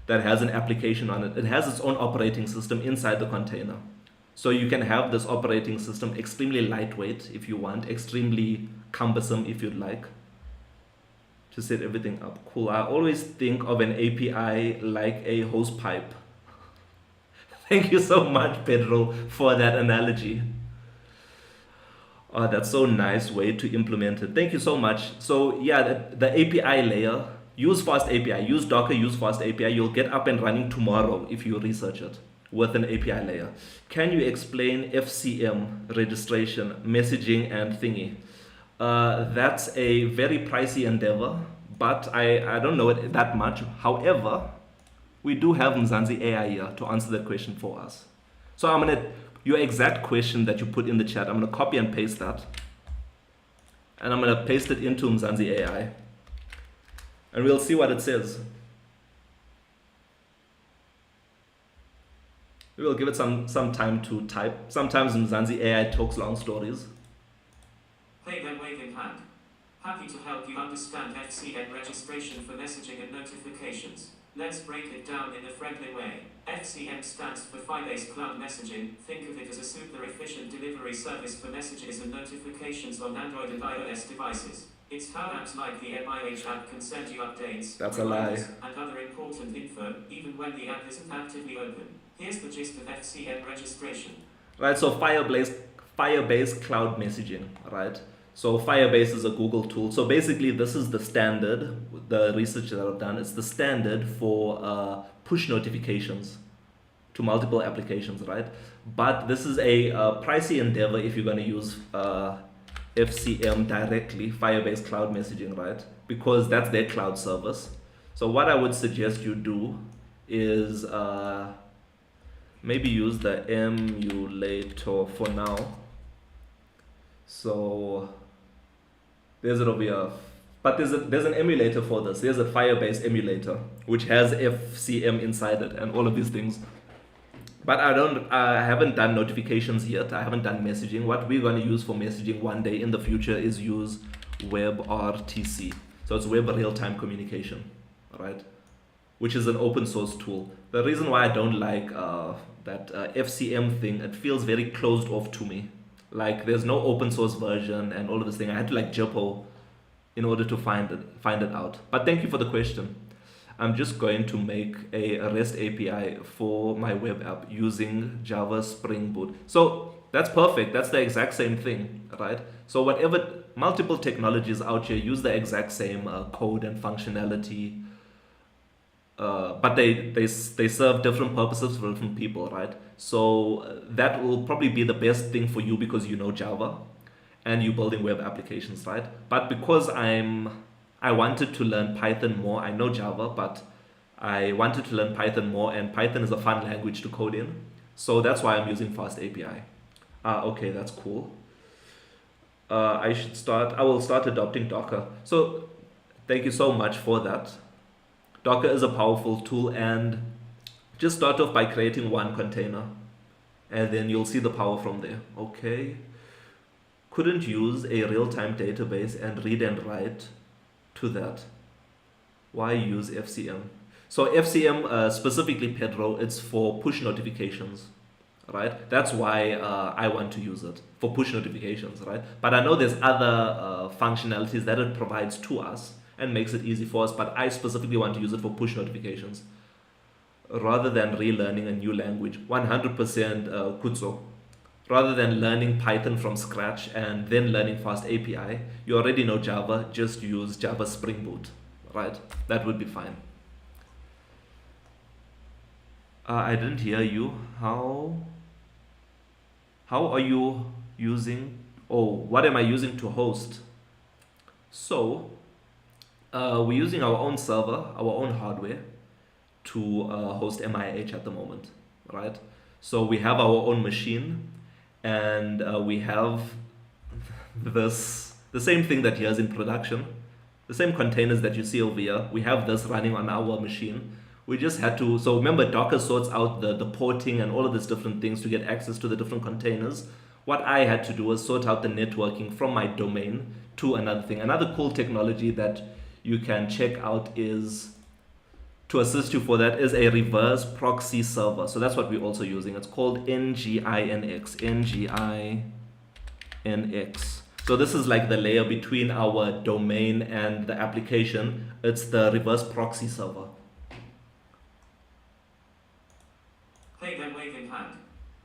that has an application on it. It has its own operating system inside the container. So you can have this operating system extremely lightweight if you want, extremely cumbersome if you'd like, to set everything up. Cool. I always think of an API like a hose pipe. Thank you so much, Pedro, for that analogy. Oh, that's so nice way to implement it. Thank you so much. So yeah, the API layer, use Fast API, use Docker, use Fast API. You'll get up and running tomorrow if you research it with an API layer. Can you explain FCM, registration, messaging, and thingy? That's a very pricey endeavor, but I don't know it that much. However, we do have Mzansi AI here to answer that question for us. So I'm gonna, your exact question that you put in the chat, I'm gonna copy and paste that. And I'm gonna paste it into Mzansi AI. And we'll see what it says. We will give it some time to type. Sometimes Mzansi AI talks long stories. Hey there, wave in hand. Happy to help you understand FCM registration for messaging and notifications. Let's break it down in a friendly way. FCM stands for Firebase Cloud Messaging. Think of it as a super efficient delivery service for messages and notifications on Android and iOS devices. It's how apps like the MIH app can send you updates, That's a lie, and other important info, even when the app isn't actively open. Here's the gist of FCM registration. Right, so Firebase Cloud Messaging, right? So Firebase is a Google tool. So basically this is the standard, the research that I've done, it's the standard for push notifications to multiple applications, right? But this is a pricey endeavor if you're going to use FCM directly, Firebase Cloud Messaging, right? Because that's their cloud service. So what I would suggest you do is maybe use the emulator for now. So there's it over here. But there's an emulator for this. There's a Firebase emulator which has FCM inside it and all of these things. But I haven't done notifications yet. I haven't done messaging. What we're going to use for messaging one day in the future is use WebRTC. So it's Web Real-Time Communication, right? Which is an open source tool. The reason why I don't like that FCM thing, it feels very closed off to me. Like there's no open source version and all of this thing. I had to like JPO in order to find it out. But thank you for the question. I'm just going to make a REST API for my web app using Java Spring Boot. So that's perfect. That's the exact same thing, right? So whatever multiple technologies out here use the exact same code and functionality, but they serve different purposes for different people, right? So that will probably be the best thing for you because you know Java and you're building web applications, right? But because I'm I wanted to learn Python more. I know Java, but I wanted to learn Python more, and Python is a fun language to code in. So that's why I'm using Fast API. Okay, that's cool. I will start adopting Docker. So thank you so much for that. Docker is a powerful tool, and just start off by creating one container, and then you'll see the power from there. Okay. Couldn't use a real-time database and read and write to that. Why use FCM? So FCM, specifically Pedro, it's for push notifications, right? That's why I want to use it for push notifications, right? But I know there's other functionalities that it provides to us and makes it easy for us, but I specifically want to use it for push notifications rather than relearning a new language. 100% Kutso. Rather than learning Python from scratch and then learning Fast API, you already know Java, just use Java Spring Boot, right? That would be fine. I didn't hear you. How are you using, oh, what am I using to host? So, we're using our own server, our own hardware to host MIH at the moment, right? So we have our own machine, and we have the same thing that here's in production, the same containers that you see over here. We have this running on our machine. We just had to, so remember Docker sorts out the porting and all of these different things to get access to the different containers. What I had to do was sort out the networking from my domain to another thing. Another cool technology that you can check out is, to assist you for that, is a reverse proxy server. So that's what we're also using. It's called NGINX. NGINX. So this is like the layer between our domain and the application. It's the reverse proxy server. Hey there, waving hand.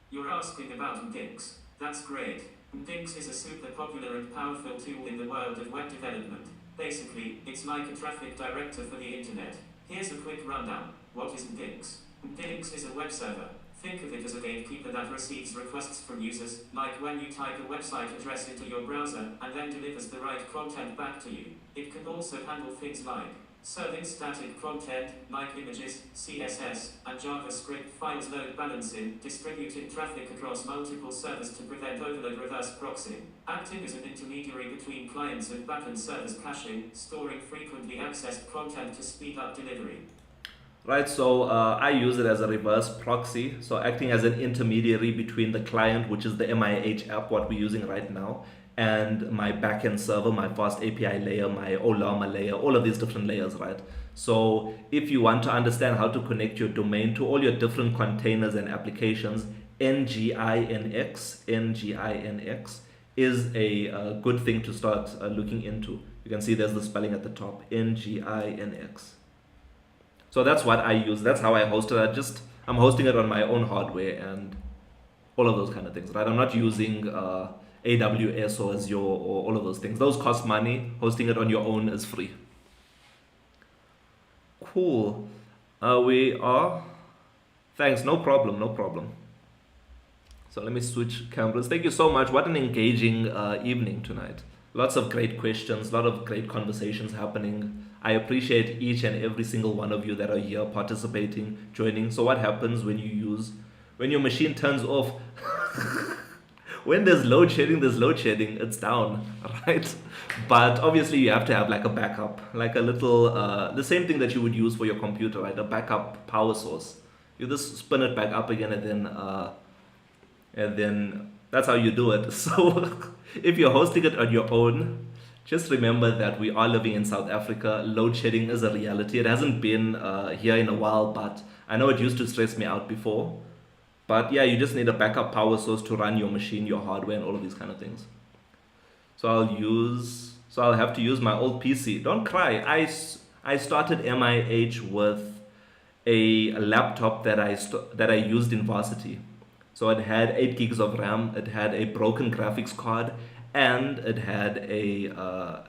You're asking about Mdix. That's great. Mdix is a super popular and powerful tool in the world of web development. Basically, it's like a traffic director for the internet. Here's a quick rundown. What is Mdix? Mdix is a web server. Think of it as a gatekeeper that receives requests from users, like when you type a website address into your browser, and then delivers the right content back to you. It can also handle things like serving static content, like images, CSS, and JavaScript files, load balancing, distributing traffic across multiple servers to prevent overload, reverse proxying, acting as an intermediary between clients and backend servers, caching, storing frequently accessed content to speed up delivery. Right, so I use it as a reverse proxy, so acting as an intermediary between the client, which is the MIH app, what we're using right now, and my backend server, my Fast API layer, my Olama layer, all of these different layers, right? So if you want to understand how to connect your domain to all your different containers and applications, NGINX is a good thing to start looking into. You can see there's the spelling at the top, NGINX. So that's what I use. That's how I host it. I'm hosting it on my own hardware and all of those kind of things, right? I'm not using AWS or Azure or all of those things. Those cost money. Hosting it on your own is free. Cool. We are. Thanks. No problem. No problem. So let me switch cameras. Thank you so much. What an engaging evening tonight. Lots of great questions. A lot of great conversations happening. I appreciate each and every single one of you that are here participating, joining. So what happens when your machine turns off? When there's load shedding, it's down, right? But obviously you have to have like a backup, like a little, the same thing that you would use for your computer, right? A backup power source. You just spin it back up again, and then that's how you do it. So if you're hosting it on your own, just remember that we are living in South Africa. Load shedding is a reality. It hasn't been here in a while, but I know it used to stress me out before. But yeah, you just need a backup power source to run your machine, your hardware, and all of these kind of things. So I'll have to use my old PC. Don't cry. I started MIH with a laptop that I used in varsity. So it had 8 gigs of RAM. It had a broken graphics card, and it had a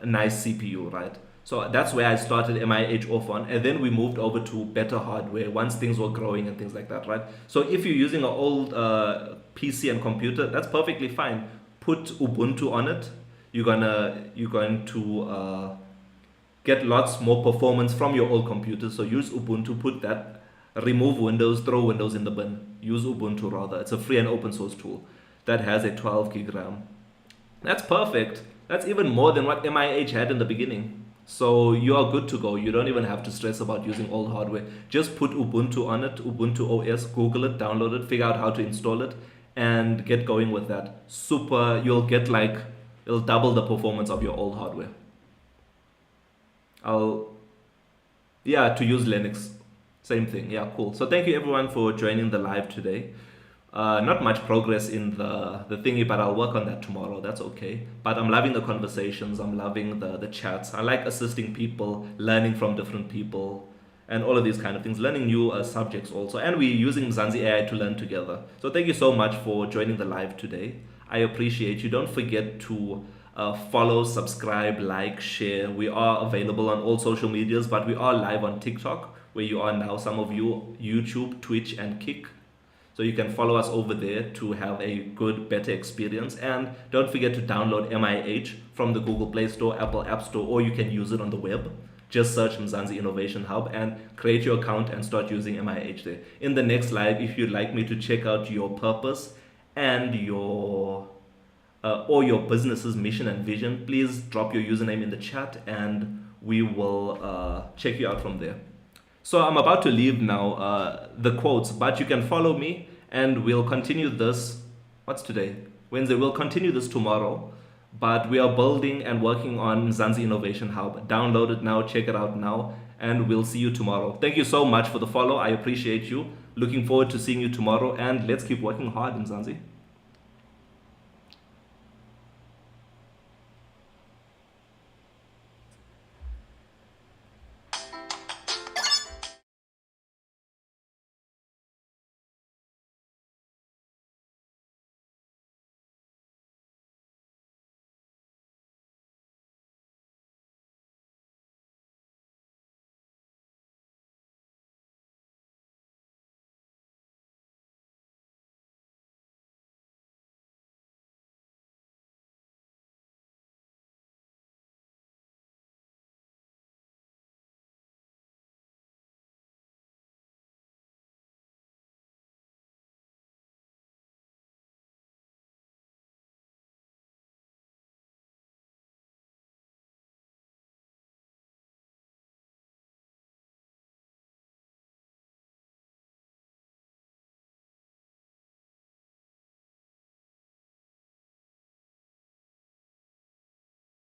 nice CPU, right? So that's where I started MIH off on, and then we moved over to better hardware once things were growing and things like that, right? So if you're using an old PC and computer, that's perfectly fine. Put Ubuntu on it. You're going to get lots more performance from your old computer. So use Ubuntu, put that, remove Windows, throw Windows in the bin. Use Ubuntu rather. It's a free and open source tool that has a 12 gig RAM. That's perfect. That's even more than what MIH had in the beginning. So you are good to go. You don't even have to stress about using old hardware. Just put Ubuntu on it, Ubuntu OS, Google it, download it, figure out how to install it, and get going with that. Super, you'll get like, it'll double the performance of your old hardware. To use Linux, same thing. Yeah, cool. So thank you everyone for joining the live today. Not much progress in the thingy, but I'll work on that tomorrow. That's okay. But I'm loving the conversations. I'm loving the chats. I like assisting people, learning from different people, and all of these kind of things. Learning new subjects also. And we're using Mzansi AI to learn together. So thank you so much for joining the live today. I appreciate you. Don't forget to follow, subscribe, like, share. We are available on all social medias, but we are live on TikTok, where you are now. Some of you, YouTube, Twitch, and Kick. So you can follow us over there to have a good, better experience. And don't forget to download MIH from the Google Play Store, Apple App Store, or you can use it on the web. Just search Mzansi Innovation Hub and create your account and start using MIH there. In the next live, if you'd like me to check out your purpose and your or your business's mission and vision, please drop your username in the chat and we will check you out from there. So I'm about to leave now, the quotes, but you can follow me and we'll continue this. What's today? Wednesday. We'll continue this tomorrow, but we are building and working on Mzansi Innovation Hub. Download it now, check it out now, and we'll see you tomorrow. Thank you so much for the follow. I appreciate you. Looking forward to seeing you tomorrow, and let's keep working hard, Mzansi.